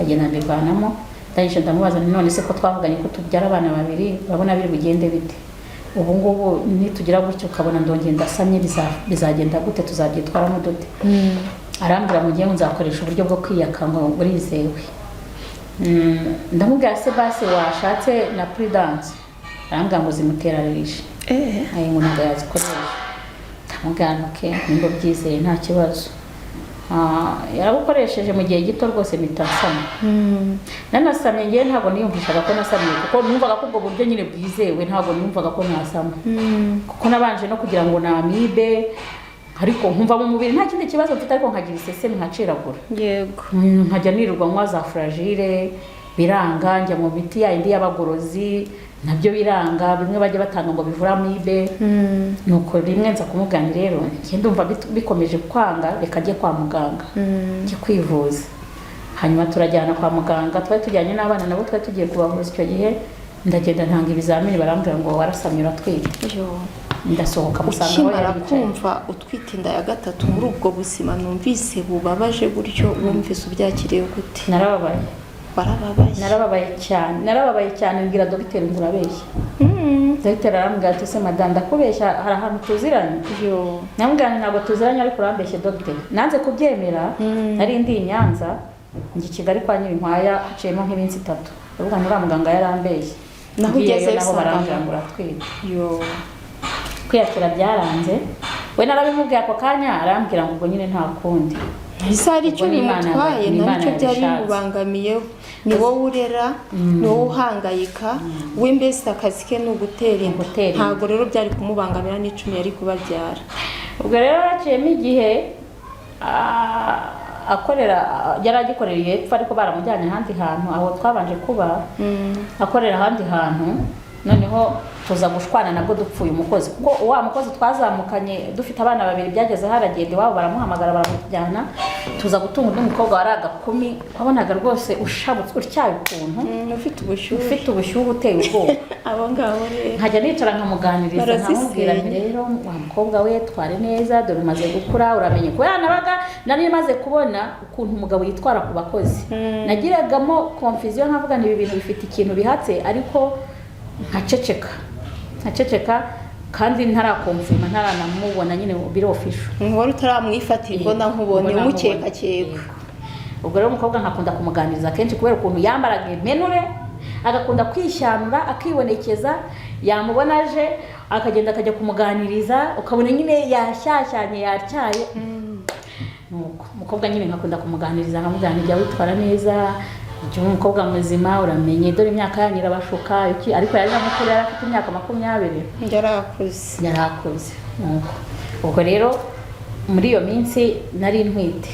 Agenda mbivanamo, ndangije ndamubaza none se ko twavuganye ko tubyara abana babiri, urabona biri bugende bite? Ubu ngubu nitugira gutyo ukabona ndongeye ndasamye, bizagenda gute, tuzabyitwaramo dute? Arambwira ngo ngiye nzakoresha uburyo bwo kwiyaka, ngo burizewe. Ndamubwira se basi washatse na prudence? Arambwira ngo zimuterarishe, ngo ntabwo yazikoresha. Ndamubwira okay, nimba byizeye nta kibazo. Yarabukoresheje mu gihe gito rwose bitasama. Nanasamye ngiye ntabwo niyumvishaga ko nasamye, kuko numvaga ko ubwo buryo nyine bwizewe, ntabwo numvaga ko nasama, kuko nabanje no kugira ngo na amibe, ariko nkumva mu mubiri nta kindi kibazo mfite, ariko nkagira iseseme nkaciragura. Nkajya nirirwa nywa za fragile, biranga, njya mu miti yindi y'abagorozi, nabyo biranga, bimwe bajya batanga ngo bivura amibe. Nuko rimwe nza kumugana, rero njye ndumva bikomeje kwanga, reka njye kwa muganga, njye kwivuza. Hanyuma turajyana kwa muganga, twari tujyanye n'abana nabo twari tugiye kubavuza. Icyo gihe ndagenda ntanga ibizamini, barambwira ngo warasamye uratwite. Ndasohoka musanga aho yari yicaye. Kumva utwite inda ya gatatu muri ubwo buzima numvise bubabaje gutyo, wumvise ubyakiriye gute? Narababaye cyane, mbwira dogiteri ngo urabeshya. Dogiteri arambwira ati se madame, ndakubeshya, hari ahantu tuziranye? Namubwira ntabwo tuziranye, ariko urambeshye dogiteri. Nanze kubyemera, nari ndi i Nyanza, njye Kigali kwa Nyirinkwaya, haciyemo nk'iminsi 3. Ndavuga ngo uriya muganga yarambeshye. Naho ugeze naho barambwira ngo uratwite. Kwiyakira byaranze, we narabimubwiye ako kanya, arambwira ngo ubwo nyine nta kundi. ese hari icyo Ubwo n'Imana bimutwaye n'Imana nacyo byari yabishatse. bimubangamiyeho ni wowe urera ni wowe uhangayika we mbese akazi ke ni ugutera inda Ugutera inda. ntabwo rero byari kumubangamira n'icumi yari kubabyara. ubwo rero haciyemo igihe yari agikorera hepfo ariko baramujyanye ahandi hantu aho twabanje kuba akorera ahandi hantu noneho tuza gushwana nabwo dupfuye umukozi kuko wa mukozi twazamukanye dufite abana babiri byageze haragenda iwabo baramuhamagara baramujyana tuza gutunga undi mukobwa wari agakumi wabonaga rwose ushabutse utyaye ukuntu ufite ubushyuhe uteye ubwoba abo ngabo rero nkajya nicara nkamuganiriza nkamubwira nti rero wa mukobwa we tware neza dore umaze gukura uramenye ko yanabaga nari maze kubona ukuntu umugabo yitwara ku bakozi nagiragamo confusion nkavuga ni ibi bintu bifite ikintu bihatse ariko nkaceceka kandi ntarakomfirma ntaranamubona nyine biri official wari utaramwifatira imbona nkubonye umukeka. ubwo rero umukobwa nkakunda kumuganiriza kenshi kubera ukuntu yambaraga imenure agakunda kwishyamura akibonekeza yamubona aje akagenda akajya kumuganiriza ukabona nyine yashyashyanye yatyaye nuko umukobwa nyine nkakunda kumuganiriza nkamuganiriza witwara neza icyo umukobwa muzima uramenye dore imyaka yanyu irabashuka ariko yari mukuru yari afite imyaka 20 yarakuze nuko ubwo rero muri iyo minsi nari ntwite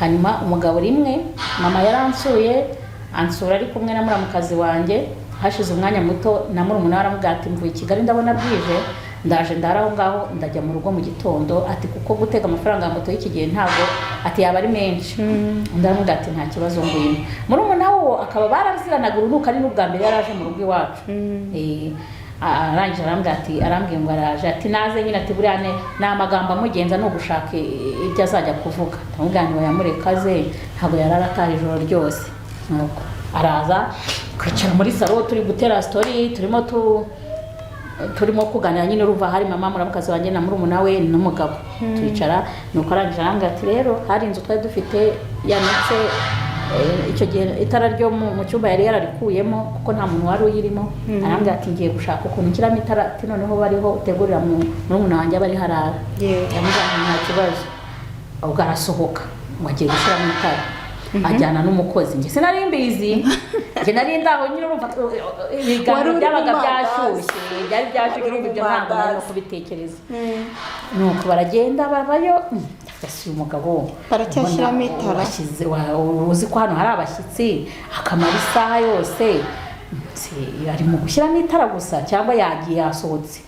hanyuma umugabo rimwe mama yaransuye ansura ari kumwe na muramukazi wanjye hashize umwanya muto na murumuna waramubwira ati mvuye i Kigali ndabona bwije ndaje ndara aho ngaho ndajya mu rugo mu gitondo ati kuko gutega amafaranga ya moto y'iki gihe ntabwo ati yaba ari menshi ndaramubwira ati nta kibazo ngwino murumuna wo akaba baraziranaga urunuka ari n'ubwa mbere yaraje mu rugo iwacu arangije arambwira ngo araje ati naze nyine ati buriya ni amagambo amugenza no gushaka ibyo azajya kuvuga ndamubwira ngo yamurekaze ntabwo yararataha ijoro ryose nuko araza kwicara muri salo turi gutera story turimo kuganira nyine urumva hari mama muramukazi wanjye na murumuna we n'umugabo twicara nuko arangije arambwira ati rero hari inzu twari dufite yanitse icyo gihe itara ryo mu cyumba yari yararikuyemo kuko nta muntu wari uyirimo arambwira ati ngiye gushaka ukuntu nshyiramo itara ati noneho bariho utegurira murumuna wanjye bari harara yamubwira nta kibazo ubwo arasohoka ngo agiye gushyiramo itara ajyana n'umukozi njye sinari mbizi njye nari ndaho nyine urumva ibiganiro byabaga byashyushye byari byashyushye urumva ibyo ntabwo nari no kubitekereza nuko baragenda babayo si umugabo baracyashyiramo itara uzi ko hano hari abashyitsi akamara isaha yose ari mu gushyiramo itara gusa cyangwa yagiye yasohotse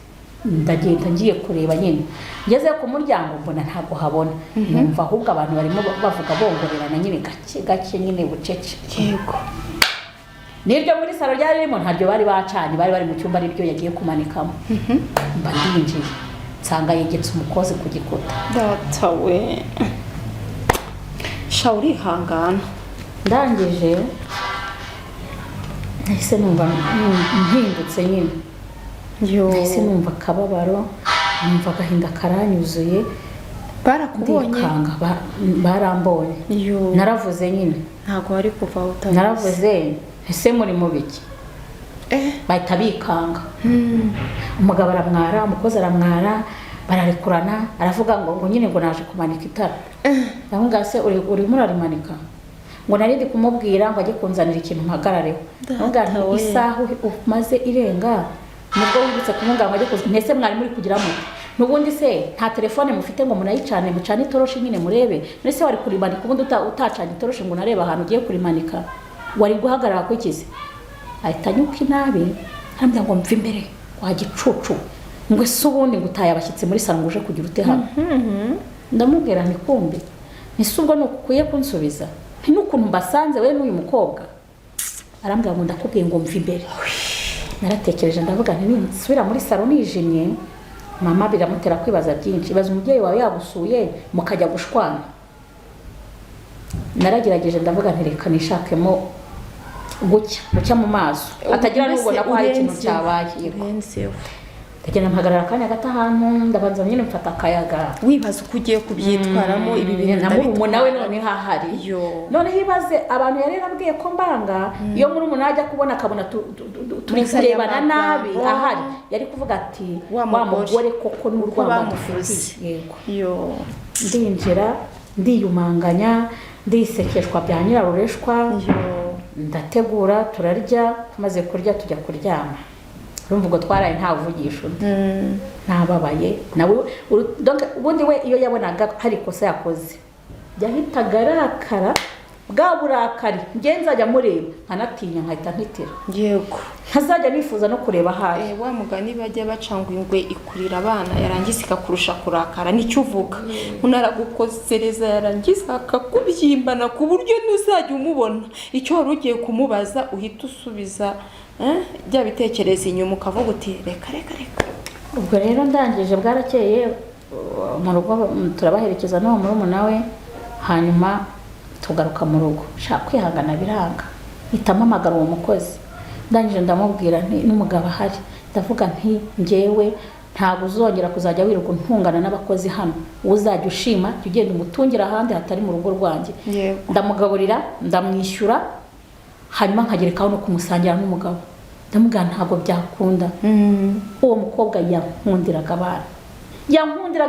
ndagenda ngiye kureba nyine ngeze ku muryango mbona ntabwo habona numva ahubwo abantu barimo bavuga bongorerana nyine gake nyine bucece yego n'iryo muri salo ryari ririmo ntaryo bari bacanye bari mu cyumba aribyo yagiye kumanikamo mba ndinjiye nsanga yegetse umukozi ku gikuta data we sha urihangana ndangije nahise numva mpindutse nyine nahise numva akababaro numva agahinda karanyuzuye barakubonye barambonye naravuze nyine ntabwo wari kuva utavuze naravuze ese muri mu biki bahita bikanga umugabo aramwara umukozi aramwara bararekurana aravuga ngo nyine ngo naje kumanika itara aho ngase urimo urarimanika ngo narindi kumubwira ngo ajye kunzanira ikintu mpagarareho aho isaha umaze irenga nubwo wibutse kumubwira ngo ajye ntese mwari muri kugira muti nubundi se nta telefone mufite ngo munayicane mucane itoroshi nyine murebe nese wari kurimanika ubundi utacanye itoroshi ngo narebe ahantu ugiye kurimanika wari guhagarara ku ikizi ahita nyuka inabi arambwira ngo mve imbere wa gicucu ngo ese ubundi ngo utaye abashyitsi muri salo ngo uje kugira ute hano ndamubwira nti kumbi ese ubwo ni ukukwiye kunsubiza n'ukuntu mbasanze we n'uyu mukobwa arambwira ngo ndakubwiye ngo mve imbere naratekereje ndavuga nti nsubira muri salo nijimye mama biramutera kwibaza byinshi baza umubyeyi wawe yagusuye mukajya gushwana naragerageje ndavuga nti reka nishakemo gucya mu maso atagira n'ubona ko hari ikintu cyabaye ndagenda mpagarara akanya gato ahantu ndabanza nyine mfata akayaga wibaza uko ugiye kubyitwaramo ibi bintu ndabitwara nawe none hahari noneho ibaze abantu yari yarabwiye ko mbanga iyo muri umuntu ajya kubona akabona turi kurebana nabi ahari yari kuvuga ati wa mugore koko n'urwanda dufitiye yego ndinjira ndiyumanganya ndisekeshwa bya nyirarureshwa, ndategura turarya, tumaze kurya tujya kuryama. Urumva ubwo twaraye nta vugisho ntababaye nawe. Ubundi we iyo yabonaga hari ikosa yakoze yahitaga arakara, bwa burakari njye nzajya mureba nkanatinya nkahita ntitira, yego ntazajya nifuza no kureba ahari. wa mugani bajya bacanga ingwe ikurira abana yarangiza ikakurusha kurakara, nicyo uvuga. Unaragukosereza yarangiza akakubyimbana ku buryo ntuzajya umubona icyo wari ugiye kumubaza uhita usubiza bya bitekereza inyuma ukavuga uti reka. Ubwo rero ndangije bwarakeye mu rugo turabaherekeza no muri umunawe, hanyuma tugaruka mu rugo. Shaka kwihangana biranga, hitamo amagara uwo mukozi. Ndangije ndamubwira nti n'umugabo ahari, ndavuga nti njyewe ntabwo uzongera kuzajya wiruka ntungana n'abakozi hano, uzajya ushima jya ugenda umutungira ahandi hatari mu rugo rwanjye. Ndamugaburira ndamwishyura, hanyuma nkagerekaho no kumusangira n'umugabo. Ndamubwira ntabwo byakunda. Uwo mukobwa yankundiraga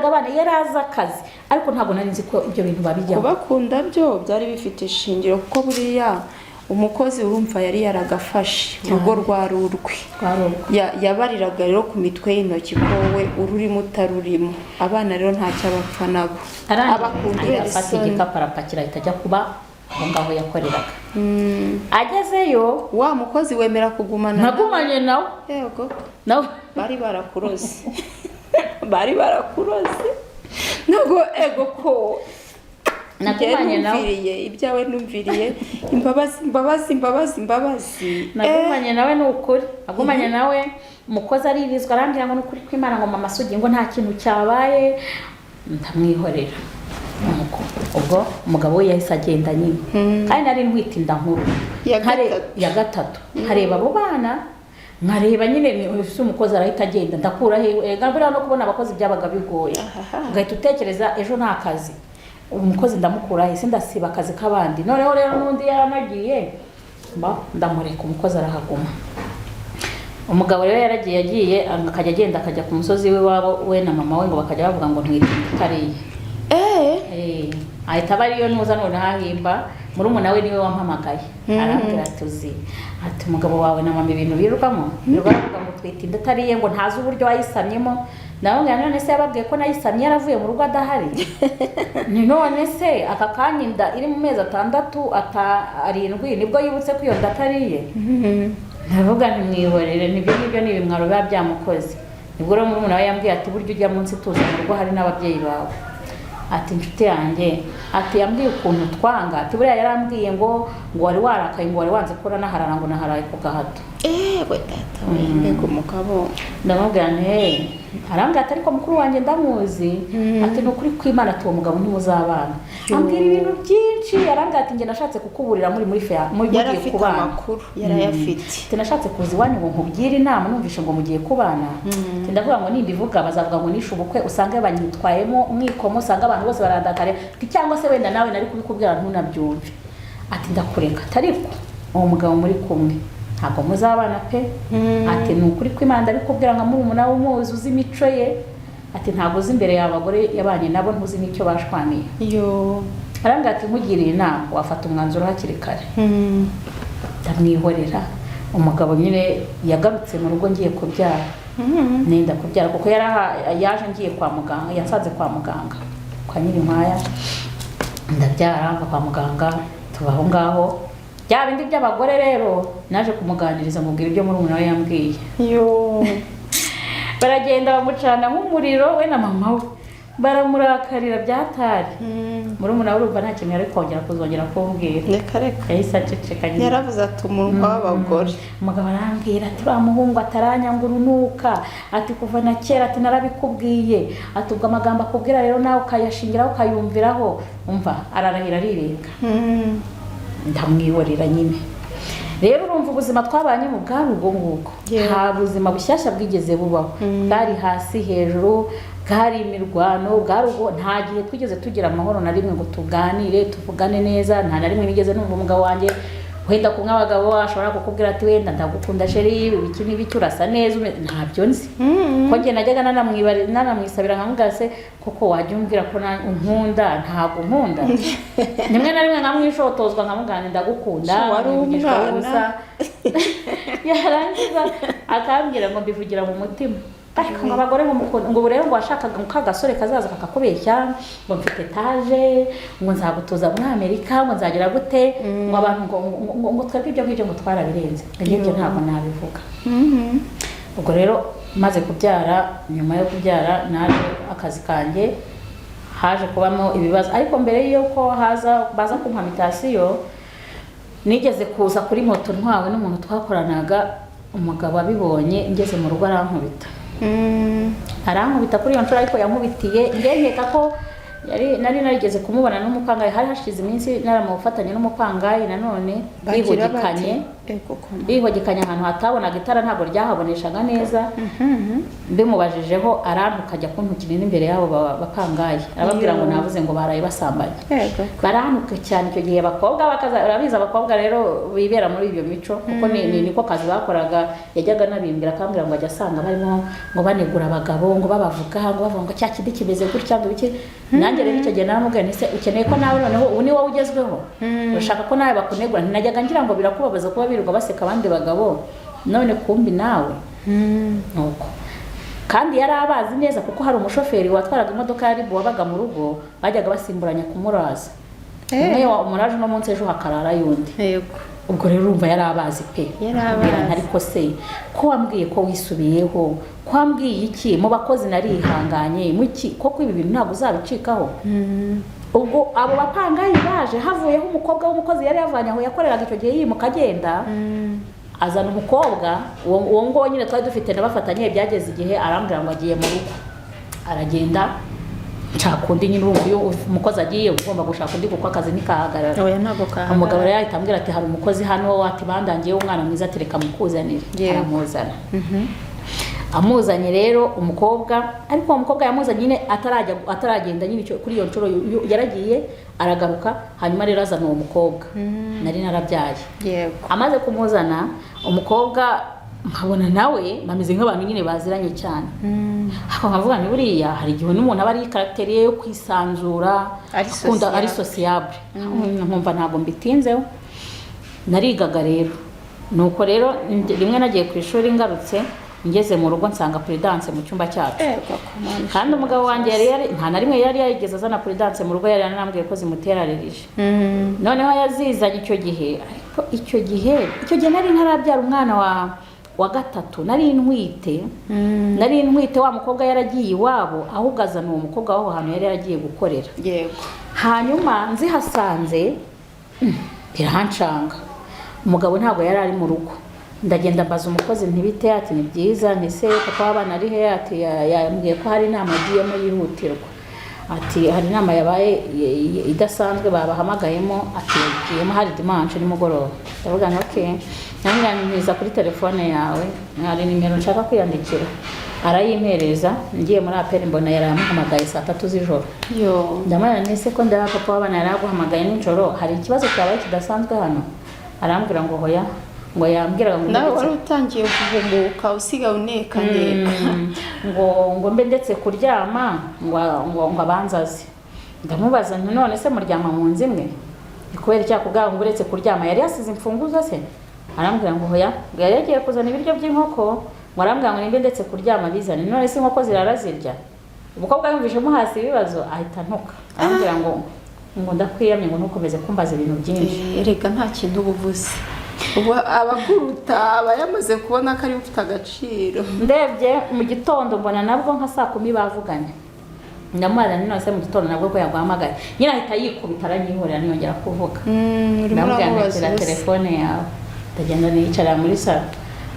abana, yari azi akazi, ariko ntabwo nari nzi ko ibyo bintu babijyaho. Kubakunda byo byari bifite ishingiro, kuko buriya umukozi urumva yari yaragafashe urugo rwari urwe. Yabariraga rero ku mitwe y'intoki ko we ururimo utarurimo. Abana rero ntacyo abapfa nabo, abakundira afata igikapu arapakira ahita ajya kuba aho ngaho yakoreraga. Agezeyo wa mukozi wemera kugumana nagumanye nawe. Yego nawe bari barakuroze ntabwo ego ko nagumanye nawe ibyawe numviriye imbabazi. Nagumanye nawe ni ukuri, agumanye nawe. Umukozi aririzwa arambwira ngo n'ukuri kw'Imana ngo mama sugi ngo nta kintu cyabaye, ndamwihorera. Ubwo umugabo we yahise agenda nyine, kandi nari ntwite inda nkuru ya gatatu. Nkareba abo bana, nkareba nyine umukozi arahita agenda, ndakura he buriya no kubona abakozi byabaga bigoye. Ugahita utekereza ejo nta kazi, umukozi ndamukura he, sindasiba akazi k'abandi. Noneho rero n'undi yaranagiye ndamureka, umukozi arahaguma. Umugabo rero yagiye akajya agenda akajya ku musozi w'iwabo we na mama we, ngo bakajya bavuga ngo ntwite utariye. Ahita aba ariyo ntuza none hahimba. Murumuna we niwe wampamagaye, arambwira ati uzi ati umugabo wawe na mama ibintu birukamo baravuga ngo twite inda atariye, ngo ntazi uburyo wayisamyemo. Nawe none se yababwiye ko nayisamye yaravuye mu rugo adahari. Ni none se aka kanya inda iri mu mezi 6 nibwo yibutse ko iyo nda atariye. Ndavuga ntimwihorere, nibyo ni ibimwaro biba byamukoze. Nibwo rero murumuna we yambwiye ati buryo ujya munsi tuza mu rugo hari n'ababyeyi bawe. Ati inshuti yanjye, ati yambwiye ukuntu twanga, ati buriya yarambwiye ngo wari warakaye, ngo wari wanze kora naharara, ngo naharaye ku gahato. We data mbega umugabo. Ndamubwira nti arambwira ati ariko mukuru wanjye ndamuzi. Ati n'ukuri kw'Imana ati uwo mugabo ntimuzabana. Ambwira ibintu byinshi, arambwira ati njye nashatse kukuburira muri mugiye kubana. Amakuru yarayafite. Ati nashatse kuza iwanyu ngo nkubwire inama, numvishe ngo mugiye kubana. Ndavuga ngo nimbivuga bazavuga ngo nishe ubukwe, usanga banyitwayemo mwikomo, usanga abantu bose barandakare, cyangwa se wenda nawe nari kubikubwira ntunabyumve. Ati ndakureka, ariko uwo mugabo muri kumwe ntabwo muzabana pe. Ati n'ukuri kw'Imana ndabikubwira nka murumuna w'umuzi uzi imico ye. Ati ntabwo uzi imbere y'abagore yabanye nabo, ntuzi n'icyo bashwaniye. Arambwira ati nkugiriye inama wafata umwanzuro hakiri kare. Ndamwihorera. Umugabo nyine yagarutse mu rugo ngiye kubyara. Nenda kubyara kuko yaje ngiye kwa muganga, yansanze kwa muganga kwa Nyirinkwaya. Ndabyara kwa muganga, tubaho ngaho. Bya bindi by'abagore rero naje kumuganiriza mubwira ibyo murumuna we yambwiye. Baragenda bamucana nk'umuriro we na mama we, baramurakarira byatari. Murumuna we urumva nta kintu yari kuzongera kumbwira. Reka yahise aceceka nyine. Yaravuze ati umuntu w'abagore. Umugabo arambwira ati uriya muhungu ataranyanga urunuka, ati kuva na kera ati narabikubwiye, ati ubwo amagambo akubwira rero nawe ukayashingiraho ukayumviraho. Umva ararahira arirenga. Ndamwiborera nyine. Rero urumva ubuzima twabanye mu bwari ubwo nguko, nta buzima bushyashya bwigeze bubaho. Bwari hasi hejuru, bwari imirwano, bwari ubwo nta gihe twigeze tugira amahoro na rimwe ngo tuganire tuvugane neza. Nta na rimwe nigeze numva umugabo wanjye wenda kumwe abagabo ashobora kukubwira ati wenda ndagukunda sheri ibiki n'ibiki urasa neza ntabyo nzi ko njye najyaga nanamwisabira nkamubwira se koko wajya umbwira ko unkunda ntabwo unkunda rimwe na rimwe nkamwishotozwa nkamubwira ndagukunda wari umwana yarangiza akambwira ngo mbivugira mu mutima ariko ngo abagore ngo rero ngo washakaga kagasore kazaza kakakubeshya ngo mfite etaje ngo nzagutuza muri Amerika ngo nzagira gute ngo abantu ngo twebwe ibyo ngibyo ngo twarabirenze ibyo ntabwo nabivuga ubwo rero maze kubyara nyuma yo kubyara naje akazi kanjye haje kubamo ibibazo ariko mbere y'uko baza kumpa mitasiyo nigeze kuza kuri moto ntwawe n'umuntu twakoranaga umugabo abibonye ngeze mu rugo arankubita arankubita kuri iyo nshuro ariko yankubitiye nkeka ko nari narigeze kumubona n'umupangayi hari hashize iminsi naramufatanye n'umupangayi nanone bihogekanye ahantu hatabonaga itara ntabwo ryahaboneshaga neza bimubajijeho arantuka ajya kuntukira n'imbere yabo bapangayi arababwira ngo navuze ngo baraye basambanye barantuka cyane icyo gihe abakobwa urabizi abakobwa rero bibera muri ibyo mico kuko niko kazi bakoraga yajyaga nabimbira akambwira ngo ajya asanga barimo ngo banegura abagabo ngo babavuga ngo bavuga ngo cya kindi kimeze gutya ngo biki nanjye rero icyo gihe naramubwira nti se ukeneye ko nawe noneho ubu ni wowe ugezweho urashaka ko nawe bakunegura ntinajyaga ngira ngo birakubabaza kuba birirwa baseka abandi bagabo none kumbi nawe nuko kandi yari abazi neza kuko hari umushoferi watwaraga imodoka ya ribu wabaga mu rugo bajyaga basimburanya kumuraza umwe umuraje no munsi ejo hakarara yundi yego ubwo rero urumva yari abazi pe ariko se ko wambwiye ko wisubiyeho ko wambwiye iki mu bakozi narihanganye muki koko ibi bintu ntabwo uzabicikaho ubwo abo bapangayi baje havuyeho umukobwa w'umukozi yari yavanye aho yakoreraga icyo gihe yimuka agenda azana umukobwa uwo ngo nyine twari dufite nabafatanye byageze igihe arambwira ngo agiye mu rugo aragenda ncakundi nyine uyu umukozi agiye ugomba gushaka undi kuko akazi nikahagarara oya ntabwo kahagarara umugabo rero ahita ambwira ati hari umukozi hano wati bandangiye umwana mwiza atereka mukuzanire aramuzana amuzanye rero umukobwa ariko uwo mukobwa yamuzanye nyine ataragenda nyine kuri iyo nshuro yaragiye aragaruka hanyuma rero azana uwo mukobwa nari narabyaye yego amaze kumuzana umukobwa nkabona nawe bameze nk'abantu nyine baziranye cyane aho nkavuga ni buriya hari igihe n'umuntu aba ari caractère yo kwisanzura akunda ari sociable nkumva ntabwo mbitinzeho narigaga rero nuko rero rimwe nagiye ku ishuri ngarutse ngeze mu rugo nsanga Prudence mu cyumba cyacu kandi umugabo wanjye yari nta na rimwe yari yarigeze azana Prudence mu rugo yari yanambwiye ko zimuterarije noneho yazizanye icyo gihe ariko icyo gihe nari ntarabyara umwana wa gatatu nari ntwite wa mukobwa yaragiye iwabo ahubwo azana uwo mukobwa w'aho hantu yari yaragiye gukorera yego hanyuma nzihasanze birahancanga umugabo ntabwo yari ari mu rugo ndagenda mbaza umukozi ntibite ati ni byiza ntise papa w'abana ari he ati yambwiye ko hari inama agiyemo yihutirwa ati hari inama yabaye idasanzwe babahamagayemo ati yagiyemo hari dimanche nimugoroba ndavuga nti okay nanyanyiriza kuri telefone yawe hari nimero nshaka kwiyandikira arayimpereza ngiye muri aperi mbona yaramuhamagaye saa 3 z'ijoro ndamara nise ko ndaba papa w'abana yaraguhamagaye nijoro hari ikibazo cyabaye kidasanzwe hano arambwira ngo hoya ngo yambwira ngo nawe wari utangiye kuvumuka usiga unekanye ngo mbe ndetse kuryama ngo abanzaze ndamubaza none se muryama mu nzu imwe kubera cyakubwira ngo uretse kuryama yari yasize imfunguzo se arambwira ngo hoya ngo yari yagiye kuzana ibiryo by'inkoko ngo arambwira ngo nimbe ndetse kuryama bizane none se inkoko zirarazirya umukobwa yumvise muhasi ibibazo ahita ntuka arambwira ngo ndakwiyamye ngo ntukomeze kumbaza ibintu byinshi reka nta kintu ubuvuze ubu abakuruta aba yamaze kubona ko ari ufite agaciro ndebye mu gitondo mbona nabwo nka saa 10 bavuganye ndamara none se mu gitondo nabwo ko yaguhamagaye nyine ahita yikubita aranyihorera niyongera kuvuga ndamubwira telefone yawe ndagenda nicara muri salo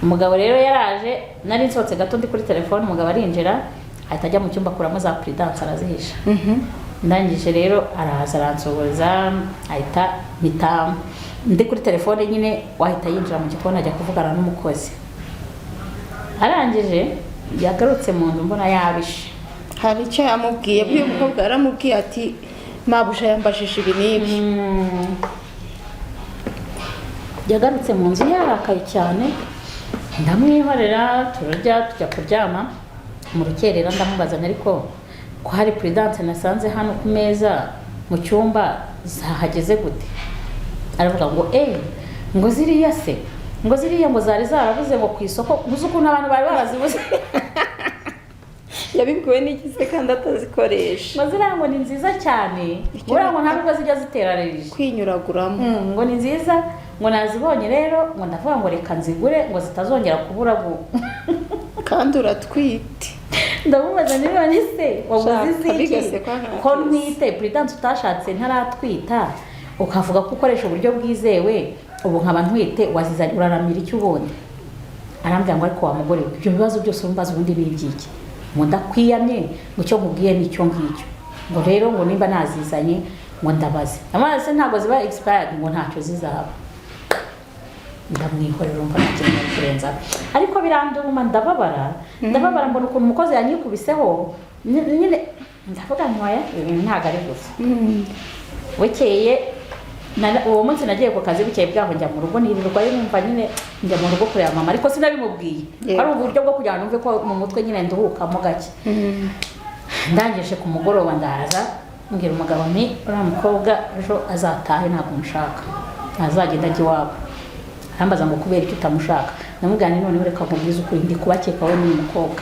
umugabo rero yaraje nari nsohotse gato ndi kuri telefone umugabo arinjira ahita ajya mu cyumba kuramo za Prudence arazihisha ndangije rero araza aransohoza ahita mpita ndi kuri telefone nyine wahita yinjira mu gikoni ajya kuvugana n'umukozi arangije yagarutse mu nzu mbona yabishe hari icyo yamubwiye byo umukobwa yaramubwiye ati mabusha yambashije ibi n'ibi yagarutse mu nzu yarakaye cyane, ndamwihorera turarya tujya kuryama. Mu rukerera ndamubaza ariko ko hari Prudence nasanze hano ku meza mu cyumba zahageze gute? Aravuga ngo ngo ziriya se, ngo ziriya ngo zari zarabuze ngo ku isoko, uzi ukuntu abantu bari barazibuze. yabibwiwe n'iki se kandi atazikoresha? Ngo ziriya ngo ni nziza cyane, buriya ngo nta nubwo zijya zitera rerije, kwinyuraguramo. ngo ni nziza, ngo nazibonye rero ngo ndavuga ngo reka nzigure ngo zitazongera kubura kandi uratwite. ndamubaza niba se wabuze Shaka, iziki bigase ko ntwite Prudence utashatse ntaratwita ukavuga ko ukoresha uburyo bwizewe, ubu nkaba ntwite wazizanye uraramira icyo ubonye? Arambwira ngo ariko wa mugore we, ibyo bibazo byose urumbaza ubundi bibyiki, ngo ndakwiyamye ngo icyo nkubwiye nicyo ngicyo, ngo rero ngo nimba nazizanye ngo ndabaze amazi ntabwo ziba expired, ngo ntacyo zizaba. Ndamwihorera umva nakeneye kurenza, ariko biranduruma ndababara mbona ukuntu umukozi yanyikubiseho nyine, ndavuga ntoya ntago ari gusa. Bukeye uwo munsi nagiye ku kazi, bukeye bwaho njya mu rugo nirirwa numva nyine njya mu rugo kureba mama, ariko sinabimubwiye, ari uburyo bwo kugira ngo numve ko mu mutwe nyine nduhukamo gake. Ndangije ku mugoroba ndaza mbwira umugabo nti uriya mukobwa ejo azatahe ntabwo mushaka, ntazagenda ajya iwabo. Arambaza ngo kubera icyo utamushaka? Ndamubwira nti none reka nkubwize ukuri, ndi kubakeka wowe n'uyu mukobwa.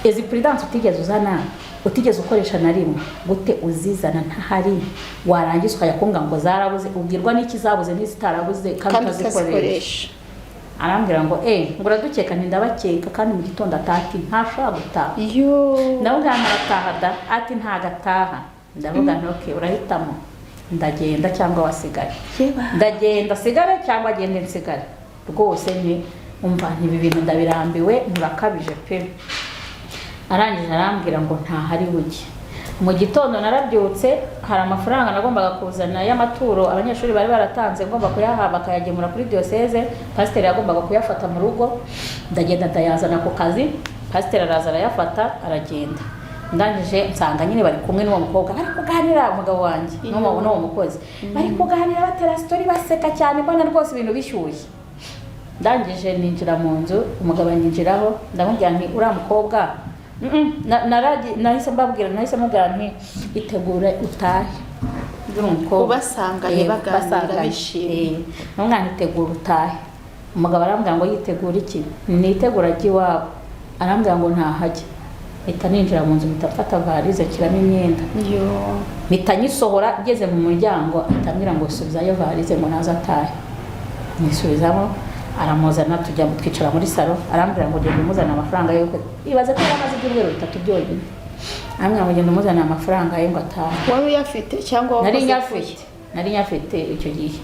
Izi Prudence utigeze uzana, utigeze ukoresha na rimwe, gute uzizana ntahari warangiza ukayakunga ngo zarabuze? Ubwirwa n'iki zabuze n'izitarabuze kandi utazikoresha? Arambwira ngo ngo uradukeka? Nti ndabakeka, kandi mu gitondo atati ntashobora gutaha. Ndamubwira ntarataha da, ati ntagataha. Ndavuga nti okay urahitamo, ndagenda cyangwa wasigare? Ndagenda sigare cyangwa agende nsigare? Rwose ni umva ibi bintu ndabirambiwe, murakabije pe. Arangije arambwira ngo ntahari buke. Mu gitondo narabyutse, hari amafaranga nagombaga kuzana y'amaturo abanyeshuri bari baratanze, ngomba kuyaha bakayagemura kuri diocese. Pasiteri yagombaga kuyafata mu rugo, ndagenda ndayazana ku kazi. Pasiteri araza arayafata aragenda. Ndangije nsanga nyine bari kumwe n'uwo mukobwa bari kuganira, umugabo wanjye n'uwo mukozi bari kuganira batera story baseka cyane, mbona rwose ibintu bishyushye. Ndangije ninjira mu nzu, umugabo yinjiraho, ndamubwira nti uriya mukobwa nahise mubwira nti itegure utahe. Ubasanga baganira bishimye, n'umwana itegura utahe. Umugabo arambwira ngo yitegura iki? Nitegura ajya iwabo. Arambwira ngo ntahajya. Mpita ninjira mu nzu, mpita mfata varize kiramo imyenda, mpita nyisohora. Igeze mu muryango atambwira ngo subizayo varize ngo naza atahe. Nisubizamo, aramuzana tujya twicara muri salo. Arambwira ngo genda umuzana amafaranga ye, ibaze ko yamaze ibyumweru 3 byonyine. Arambwira ngo genda umuzana amafaranga ye ngo atahe. Wari uyafite cyangwa wakoze? Nari nyafite icyo gihe,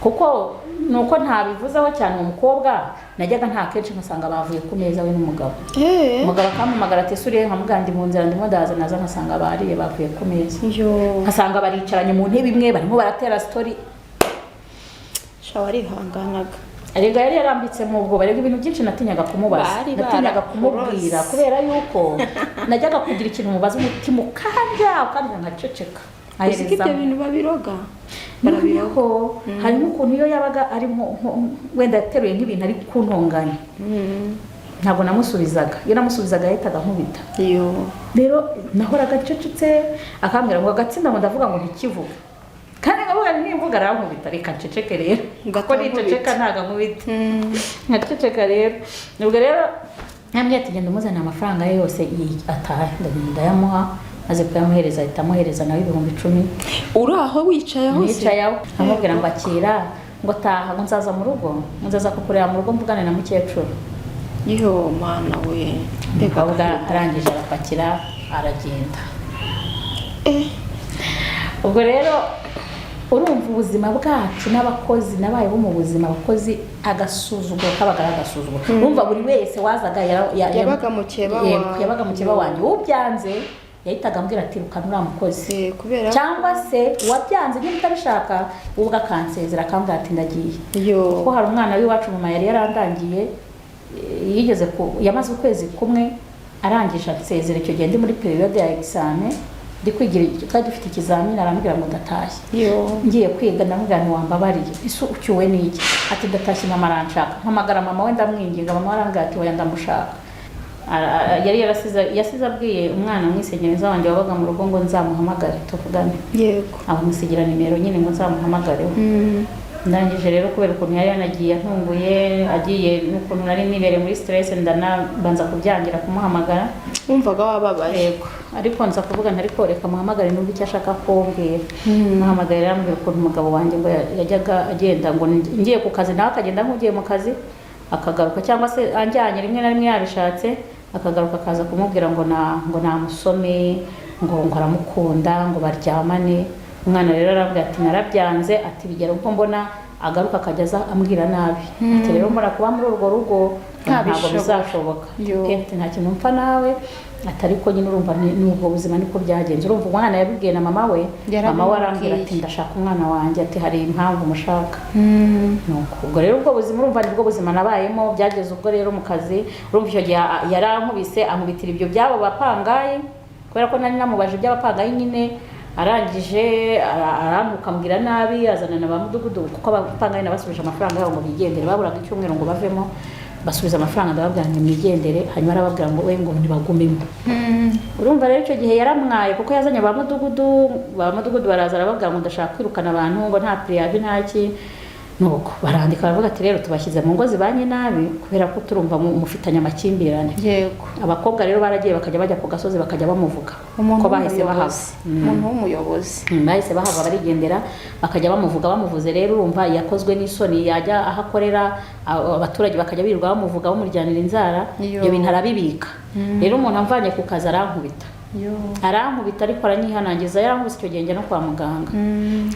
kuko nuko ntabivuzeho cyane. Umukobwa najyaga nta kenshi nkasanga bavuye ku meza we n'umugabo. Umugabo akampamagara ati suriye, nkamubwira ndi mu nzira ndimo ndaza, naza nkasanga bariye bavuye ku meza, nkasanga baricaranye mu ntebe imwe barimo baratera story. Warihanganaga? Arega yari yarambitse mu bwo, barega ibintu byinshi natinyaga kumubaza, natinyaga kumubwira, kubera yuko najyaga kugira ikintu mubaza umutima ukanja nkaceceka. Ariko ibyo bintu babiroga barabiho. Harimo ukuntu iyo yabaga ari wenda yateruye nk'ibintu ari kuntonganya, ntabwo namusubizaga. Iyo namusubizaga yahitaga nkubita. Rero nahoraga ncecetse, akambwira ngo agatsinda ngo ndavuga ngo ntikivuga, kandi ngavuga nimvuga arankubita. Reka nceceke rero, kuko niceceka ntaga nkubita. Nkaceceka rero. Nubwo rero yambwiye ati genda umuzana amafaranga ye yose atahe. Ndagenda yamuha, maze kuyamuhereza ahita amuhereza nawe 10,000. Uri aho wicaye aho? Nicaye aho. Amubwira ngo akira, ngo taha, ngo nzaza mu rugo, nzaza kukureba mu rugo mvugane na mukecuru. Mana we. Umukobwa arangije arapakira aragenda. Ubwo rero urumva ubuzima bwacu n'abakozi, nabayeho mu buzima abakozi agasuzuguro kabaga agasuzuguro. Urumva buri wese wazaga yabaga mukeba wanjye. Ubyanze yahitaga ambwira ati rukana uriya mukozi, cyangwa se uwabyanze niba utabishaka ubwo akansezera akambwira ati ndagiye. Kuko hari umwana w'iwacu mama yari yarandangiye, yamaze ukwezi kumwe arangije ansezera. Icyo gihe ndi muri periode ya examen, ndi kwigira kandi dufite ikizamini. Arambwira ngo ndatashye, ngiye kwiga. Ndamubwira nti wambabariye, ese ucyuwe n'iki? ati ndatashye mama aranshaka, mpamagara mama we ndamwinginga, mama arambwira ati oya ndamushaka. Yari yasize abwiye umwana mwisengereza wanjye wabaga mu rugo ngo nzamuhamagare tuvugane. Yego. Abamusigira nimero nyine ngo nzamuhamagare. Ndangije rero kubera ukuntu yari yanagiye antunguye, agiye n'ukuntu nari nibereye muri stress, ndanabanza kubyangira kumuhamagara. Wumvaga wababaye? Yego. Ariko nza kuvuga ntariko reka muhamagare numva icyo ashaka kumbwira. Muhamagara yarambwira ukuntu umugabo wanjye ngo yajyaga agenda ngo ngiye ku kazi nawe akagenda nk'ugiye mu kazi akagaruka, cyangwa se anjyanye rimwe na rimwe yabishatse akagaruka akaza kumubwira ngo namusome, ngo aramukunda, ngo baryamane. Umwana rero arambwira ati narabyanze, ati bigera uko mbona agaruka akajya ambwira nabi. Ati rero mbona kuba muri urwo rugo ntabwo bizashoboka. Ati nta kintu mpfa nawe, atari ko nyine urumva n'ubwo buzima niko byagenze. Urumva umwana yabibwiye na mama we, mama we arambwira ati ndashaka umwana wanjye, ati hari impamvu mushaka. Nuko ubwo rero ubwo buzima urumva nibwo buzima nabayemo. Byageze ubwo rero mu kazi, urumva icyo gihe yarankubise ankubitira ibyo byabo bapangaye, kubera ko nari namubaje iby'abapangaye nyine. Arangije arantuka ambwira nabi, azana na ba mudugudu kuko abapangaye nabasubije amafaranga yabo ngo bigendere, baburaga icyumweru ngo bavemo, basubiza amafaranga ndababwira ngo mwigendere, hanyuma arababwira ngo we ngo ntibagumemo. Urumva rero icyo gihe yaramwaye kuko yazanye ba mudugudu baraza arababwira ngo ndashaka kwirukana abantu ngo nta priyavi ntaki. Nuko barandika baravuga ati rero tubashyize mu ngo zibanye nabi kubera ko turumva mufitanye amakimbirane. Yego. Abakobwa rero baragiye bakajya bajya ku gasozi bakajya bamuvuga ko bahise bahava. Umuntu w'umuyobozi. Bahise bahava barigendera bakajya bamuvuze. Rero urumva yakozwe n'isoni, yajya ahakorera abaturage bakajya birirwa bamuvuga bamuryanira inzara. Ibyo bintu arabibika. Rero umuntu amvanye ku kazi arankubita. Arankubita ariko aranyihanangiza, yarankubise icyo gihe njya no kwa muganga.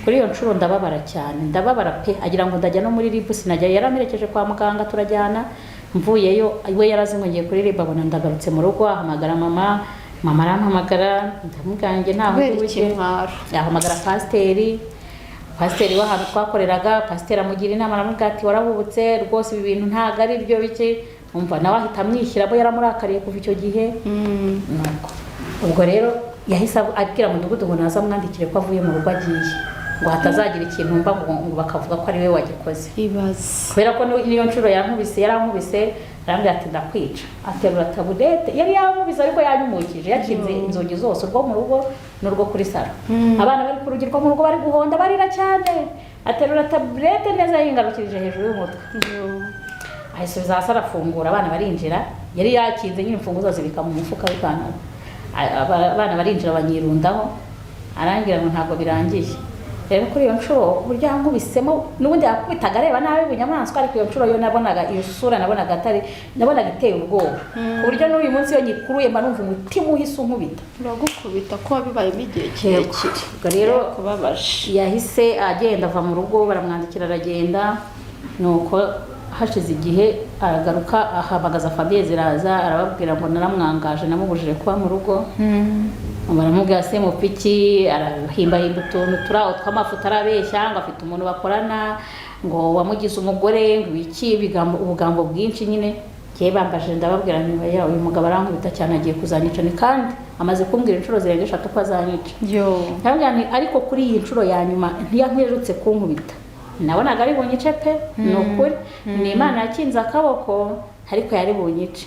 Kuri iyo nshuro ndababara cyane, ndababara pe, agira ngo ndajya no muri RIB sinajya. Yaramerekeje kwa muganga turajyana, mvuyeyo we yarazinwe ngiye kuri RIB, abona ndagarutse mu rugo, ahamagara mama arampamagara, ndamubwanjye ntaho uje. Yahamagara pasiteri w'ahantu twakoreraga, pasiteri amugira inama, aramubwira ati warahubutse rwose, ibi bintu ntabwo ari byo bike. Umva nawe ahita amwishyira, abo yaramurakariye kuva icyo gihe. Ubwo rero yahise abwira mudugudu ngo naza mwandikire ko avuye mu rugo agiye, ngo hatazagira ikintu mba ngo bakavuga ko ari we wagikoze. Kubera ko niyo nshuro yarankubise, arambwira ati ndakwica. Aterura tabulete, yari yankubise ariko yanyumukije, yakinze inzugi zose, urwo mu rugo n'urwo kuri saro. Abana bari ku rugi rwo mu rugo bari guhonda barira cyane. Aterura tabulete neza yingarukirije hejuru y'umutwe. Ayisubiza hasi arafungura, abana barinjira. Yari yakinze nyine imfunguzo zibika mu mufuka w'ipantaro. Abana barinjira banyirundaho, arangira ngo ntabwo birangiye. Rero kuri iyo nshuro burya nkubisemo, n'ubundi yakubitaga areba nabi bunyamaswa, ariko iyo nshuro yo nabonaga iyo sura, nabonaga iteye ubwoba. Ku buryo n'uyu munsi iyo nyikuruye mba numva umutima uhise unkubita. Uragukubita ko wabibayemo igihe kirekire. Ubwo rero kubabaje. Yahise agenda ava mu rugo, baramwandikira aragenda. Nuko hashize igihe aragaruka, ahamagaza famiye ziraza, arababwira ngo naramwangaje, namubujije kuba mu rugo. Baramubwira se mupiki, arahimba utuntu turaho tw'amafuta, arabeshya ngo afite umuntu bakorana, ngo wamugize umugore, ngo iki ubugambo bwinshi nyine. Kiye bambaje ndababwira nti oya, uyu mugabo arankubita cyane, agiye kuzanyica, ni kandi amaze kumbwira inshuro zirenga 3 ko azanyica. Ndababwira nti ariko kuri iyi nshuro ya nyuma ntiyankwirutse kunkubita, nabonaga ari bunyice pe. Nukuri ni Imana yakinze akaboko, ariko yari bunyice.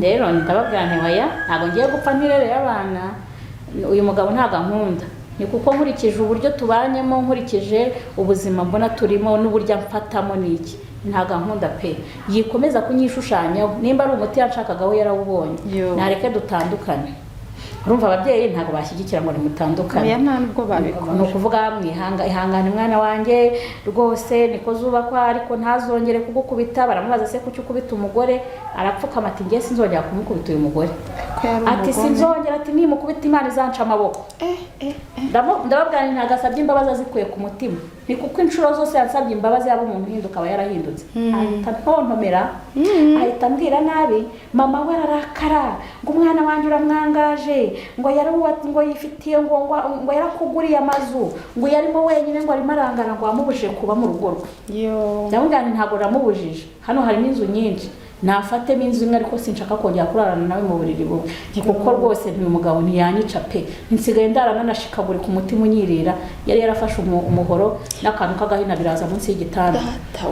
Rero ndababwira nti oya, ntabwo ngiye gupfa ntirereye abana, uyu mugabo ntago ankunda. Ni kuko nkurikije uburyo tubanyemo, nkurikije ubuzima mbona turimo n'uburyo mfatamo niki, ntago ankunda pe. Yikomeza kunyishushanyaho, nimba ari umuti yanshakagaho yarawubonye, nareke dutandukane. Urumva ababyeyi ntago bashyigikira ngo nimutandukane. Nubwo babikora. No kuvuga ihangane mwana wanjye rwose niko zubakwa, ariko ntazongere kugukubita. Baramubaza se kuki ukubita umugore, arapfukama ati ngiye sinzongera kumukubita uyu mugore. Ati sinzongera, ati nimukubita Imana izanca amaboko. Ndababwira nti ntagasabye imbabazi azikuye ku mutima. Ni kuko inshuro zose yansabye imbabazi yaba umuntu uhinduka aba yarahindutse. Ahita ntontomera, ahita ambwira nabi, mama we ararakara ngo umwana wanjye uramwangaje, ngo yifitiye ngo yarakuguriye amazu, ngo yarimo wenyine, ngo arimo arangana, ngo wamubujije kuba mu rugo rwe. Ndamubwira nti ntabwo ramubujije, hano harimo inzu nyinshi, nafatemo inzu imwe ariko sinshaka kongera kurarana nawe mu buriri bumwe kuko rwose uyu mugabo ntiyanyica pe nsigaye ndarana nashikagurika umutima unyirira yari yarafashe umuhoro n'akantu k'agahina biraza munsi y'igitanda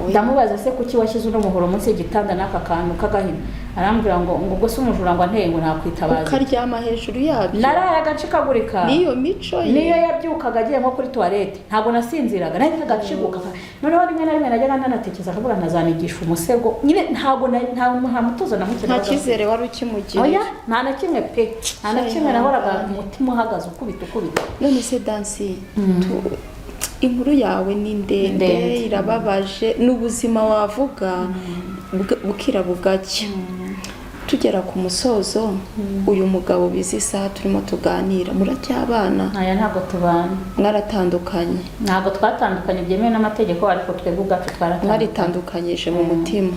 ndamubaza se kuki washyize uno muhoro munsi y'igitanda n'aka kantu k'agahina arambwira ngo ubwo se umujura ngo anteye ngo nakwitabaza ukaryama hejuru yabyo naraye agacikagurika niyo mico ye niyo yabyukaga agiye nko kuri toilette ntabwo nasinziraga nahita agaciguka noneho rimwe na rimwe najyaga nanatekereza akavuga ntazanigisha umusego nyine ntabwo nta mutuzo namukeneye nta cyizere wari ukimugirira oya nta na kimwe pe nta na kimwe nahoraga umutima uhagaze ukubita none se Dansi inkuru yawe ni ndende irababaje n'ubuzima wavuga bukira bugacya tugera ku musozo uyu mugabo bizi isaha turimo tuganira muracyabana aya ntabwo tubana mwaratandukanye ntabwo twatandukanye byemewe n'amategeko ariko twebwe ubwacu mwaritandukanyije mu mutima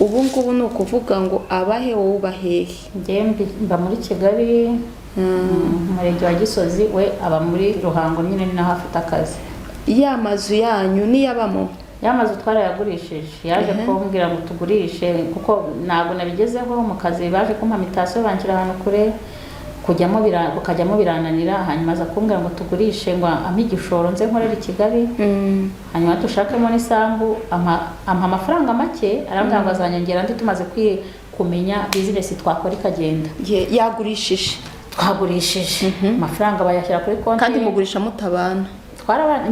ubu ngubu ni ukuvuga ngo abahe wowe ubahehe njye mba muri Kigali umurenge wa Gisozi we aba muri Ruhango nyine ni naho afite akazi ya mazu yanyu niyabamo ya mazu twarayagurishije yaje kumbwira ngo tugurishe kuko ntabwo nabigezeho mu kazi baje kumpa mitasiyo banshyira ahantu kure kujyamo birananira hanyuma aza kumbwira ngo tugurishe ngo ampe igishoro nze nkorera i Kigali hanyuma dushakemo n'isambu ampa amafaranga make arambwira ngo azanyongera ndi tumaze kumenya bizinesi twakora ikagenda yagurishije twagurishije amafaranga bayashyira kuri konti kandi mugurisha mutabana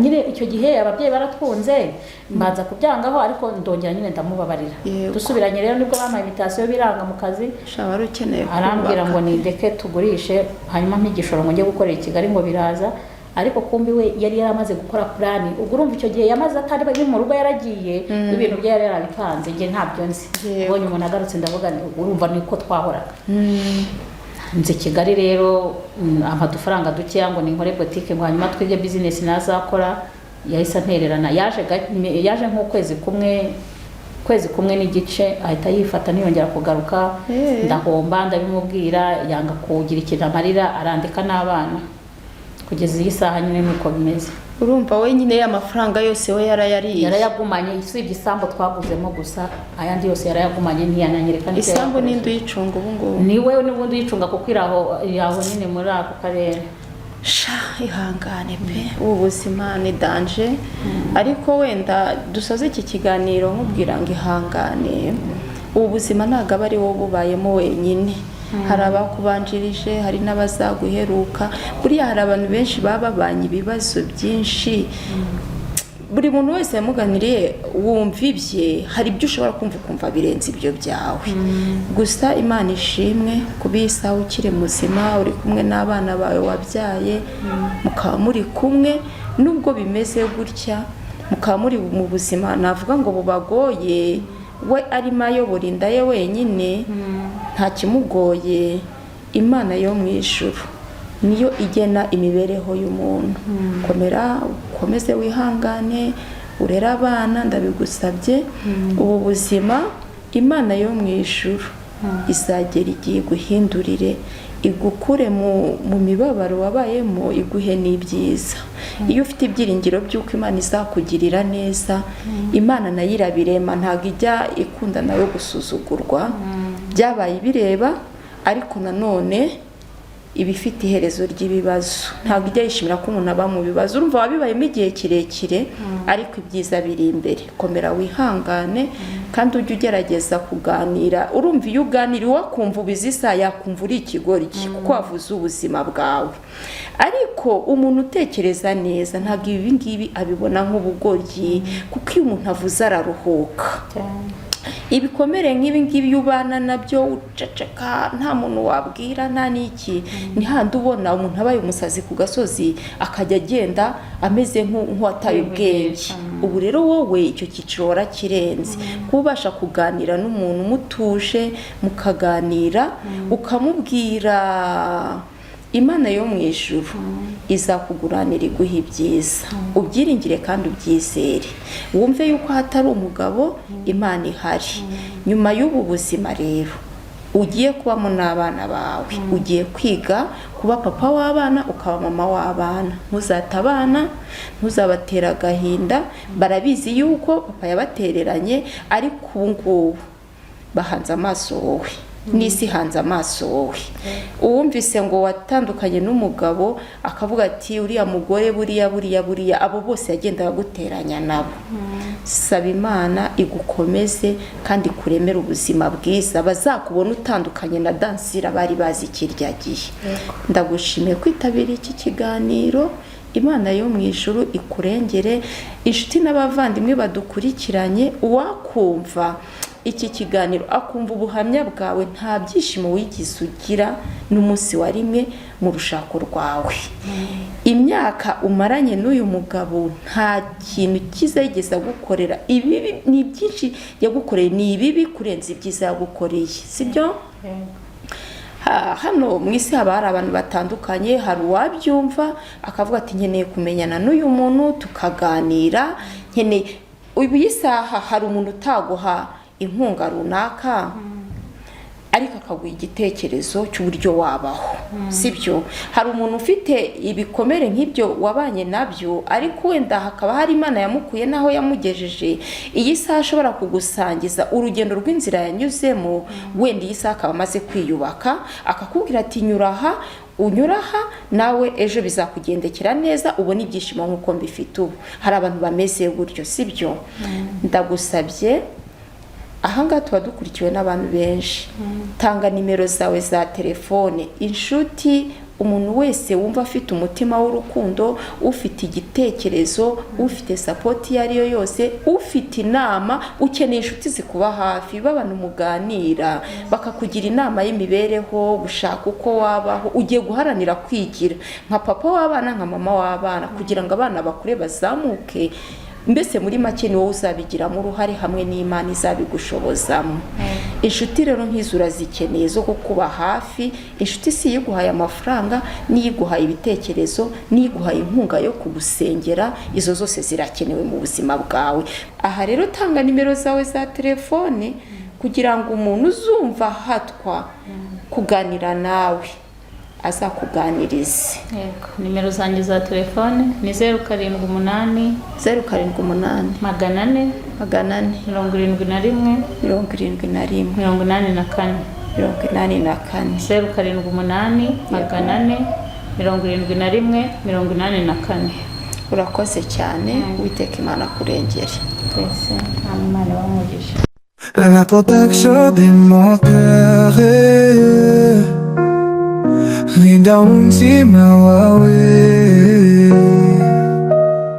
nyine icyo gihe ababyeyi baratwunze mbanza kubyangaho ariko ndongera nyine ndamubabarira dusubiranye rero nibwo bampaye imitasiyo biranga mu kazi wari ukeneye arambwira ngo nindeke tugurishe hanyuma mpigishoro ngo njye gukorera i Kigali ngo biraza ariko kumbi we yari yaramaze gukora plani ubwo urumva icyo gihe yamaze atari bari mu rugo yaragiye ibintu bye yari yarabipanze njye ntabyo nzi ubonye umuntu agarutse ndavuga urumva niko twahoraga nzi Kigali rero amadufaranga dukeya ngo ninkore boutique ngo hanyuma twige business nazakora yahise antererana yaje nk'ukwezi kumwe n'igice ahita yifata niyongera kugaruka ndahomba ndabimubwira yanga kugira ikintu amarira arandika n'abana kugeza iyi saha nyine nuko bimeze urumva we nyine y'amafaranga yose we yarayagumanye usibye isambu twaguzemo gusa ayandi yose yarayagumanye ntiyananyereka isambu n'indu yicunga ubu ngubu niwe n'ubundi yicunga kuko iraho nyine muri ako karere ihangane pe ubu buzima ni danje ariko wenda dusoze iki kiganiro nkubwira ngo ihangane ubu buzima ntabwo aba ari wowe bubayemo wenyine hari abakubanjirije hari n'abazaguheruka buriya hari abantu benshi baba babanye ibibazo byinshi buri muntu wese yamuganiriye wumva ibye hari ibyo ushobora kumva birenze ibyo byawe gusa Imana ishimwe kubisa ukiri muzima uri kumwe n'abana bawe wabyaye mukaba muri kumwe nubwo bimeze gutya mukaba muri mu buzima navuga ngo bubagoye we arimo ayobora inda ye wenyine nta kimugoye Imana yo mu ijuru niyo igena imibereho y'umuntu komera ukomeze wihangane urera abana ndabigusabye ubu buzima Imana yo mu ijuru izagera igihe guhindurire igukure mu mibabaro wabayemo iguhe n'ibyiza iyo ufite ibyiringiro by'uko Imana izakugirira neza Imana nayo irabirema ntabwo ijya ikunda nayo gusuzugurwa byabaye bireba ariko nanone ibifite iherezo ry'ibibazo ntabwo ijya yishimira ko umuntu aba mu bibazo urumva wabibayemo igihe kirekire ariko ibyiza biri imbere komera wihangane kandi ujye ugerageza kuganira urumva iyo uganira wakumva ubizi isa yakumva uri ikigoryi kuko wavuze ubuzima bwawe ariko umuntu utekereza neza ntabwo ibi ngibi abibona nk'ubugoryi kuko iyo umuntu avuze araruhuka ibikomere nk'ibi ngibi iyo ubana nabyo uceceka nta muntu wabwira nta n'iki ni handi ubona umuntu abaye umusazi ku gasozi akajya agenda ameze nk'uwataye ubwenge ubu rero wowe icyo cyiciro warakirenze kuba ubasha kuganira n'umuntu mutuje mukaganira ukamubwira Imana yo mu ijuru izakuguranira iguha ibyiza ubyiringire kandi ubyizere wumve yuko hatari umugabo Imana ihari nyuma y'ubu buzima rero ugiye kubamo n'abana bawe ugiye kwiga kuba papa w'abana ukaba mama w'abana ntuzata abana ntuzabatera agahinda barabizi yuko papa yabatereranye ariko ubu ngubu bahanze amaso wowe n'isi hanze amaso wowe. Uwumvise ngo watandukanye n'umugabo akavuga ati uriya mugore buriya abo bose yagendaga guteranya nabo. Saba Imana igukomeze kandi kuremera ubuzima bwiza, bazakubona utandukanye na Dansira bari bazi kirya gihe. Ndagushimiye kwitabira iki kiganiro. Imana yo mu ijuru ikurengere. Inshuti n'abavandimwe badukurikiranye, uwakumva iki kiganiro akumva ubuhamya bwawe, nta byishimo wigize ugira n'umunsi wa rimwe mu rushako rwawe. Imyaka umaranye n'uyu mugabo nta kintu cyiza yigeze agukorera. Ibibi ni byinshi yagukoreye, ni ibibi kurenza ibyiza yagukoreye, sibyo? Hano mu isi haba hari abantu batandukanye. Hari uwabyumva akavuga ati nkeneye kumenyana n'uyu muntu tukaganira, nkeneye ubu isaha. Hari umuntu utaguha inkunga runaka ariko akaguha igitekerezo cy'uburyo wabaho, sibyo? Hari umuntu ufite ibikomere nk'ibyo wabanye nabyo, ariko wenda hakaba hari Imana yamukuye naho yamugejeje. Iyi saha ashobora kugusangiza urugendo rw'inzira yanyuzemo, wenda iyi saha akaba amaze kwiyubaka, akakubwira ati nyuraha, unyuraha nawe ejo bizakugendekera neza, ubona ibyishimo nk'uko mbifite ubu. Hari abantu bameze gutyo, sibyo? Ndagusabye, ahangaha tuba dukurikiwe n'abantu benshi. Tanga nimero zawe za telefone. Inshuti, umuntu wese wumva afite umutima w'urukundo, ufite igitekerezo, ufite support iyo ari yo yose, ufite inama, ukeneye inshuti zikuba hafi, babana muganira, bakakugira inama y'imibereho, gushaka uko wabaho. Ugiye guharanira kwigira nka papa w'abana, nka mama w'abana, kugira ngo abana bakure bazamuke. Mbese muri make ni wowe uzabigiramo uruhare hamwe n'Imana izabigushobozamo. Inshuti rero nk'izo urazikeneye zo kukuba hafi. Inshuti si yiguhaye amafaranga, niyiguhaye ibitekerezo, niyiguhaye inkunga yo kugusengera. Izo zose zirakenewe mu buzima bwawe. Aha rero tanga nimero zawe za telefone kugira ngo umuntu uzumva hatwa kuganira nawe azakuganirize. Yego, nimero zanjye za telefone ni 078 078 400 400 71 71 84 84 078 400 71 84. Urakoze cyane. Witeka Imana kurengere. Twese Imana bamugisha. La protection de mon cœur, Linda Untima Wawe.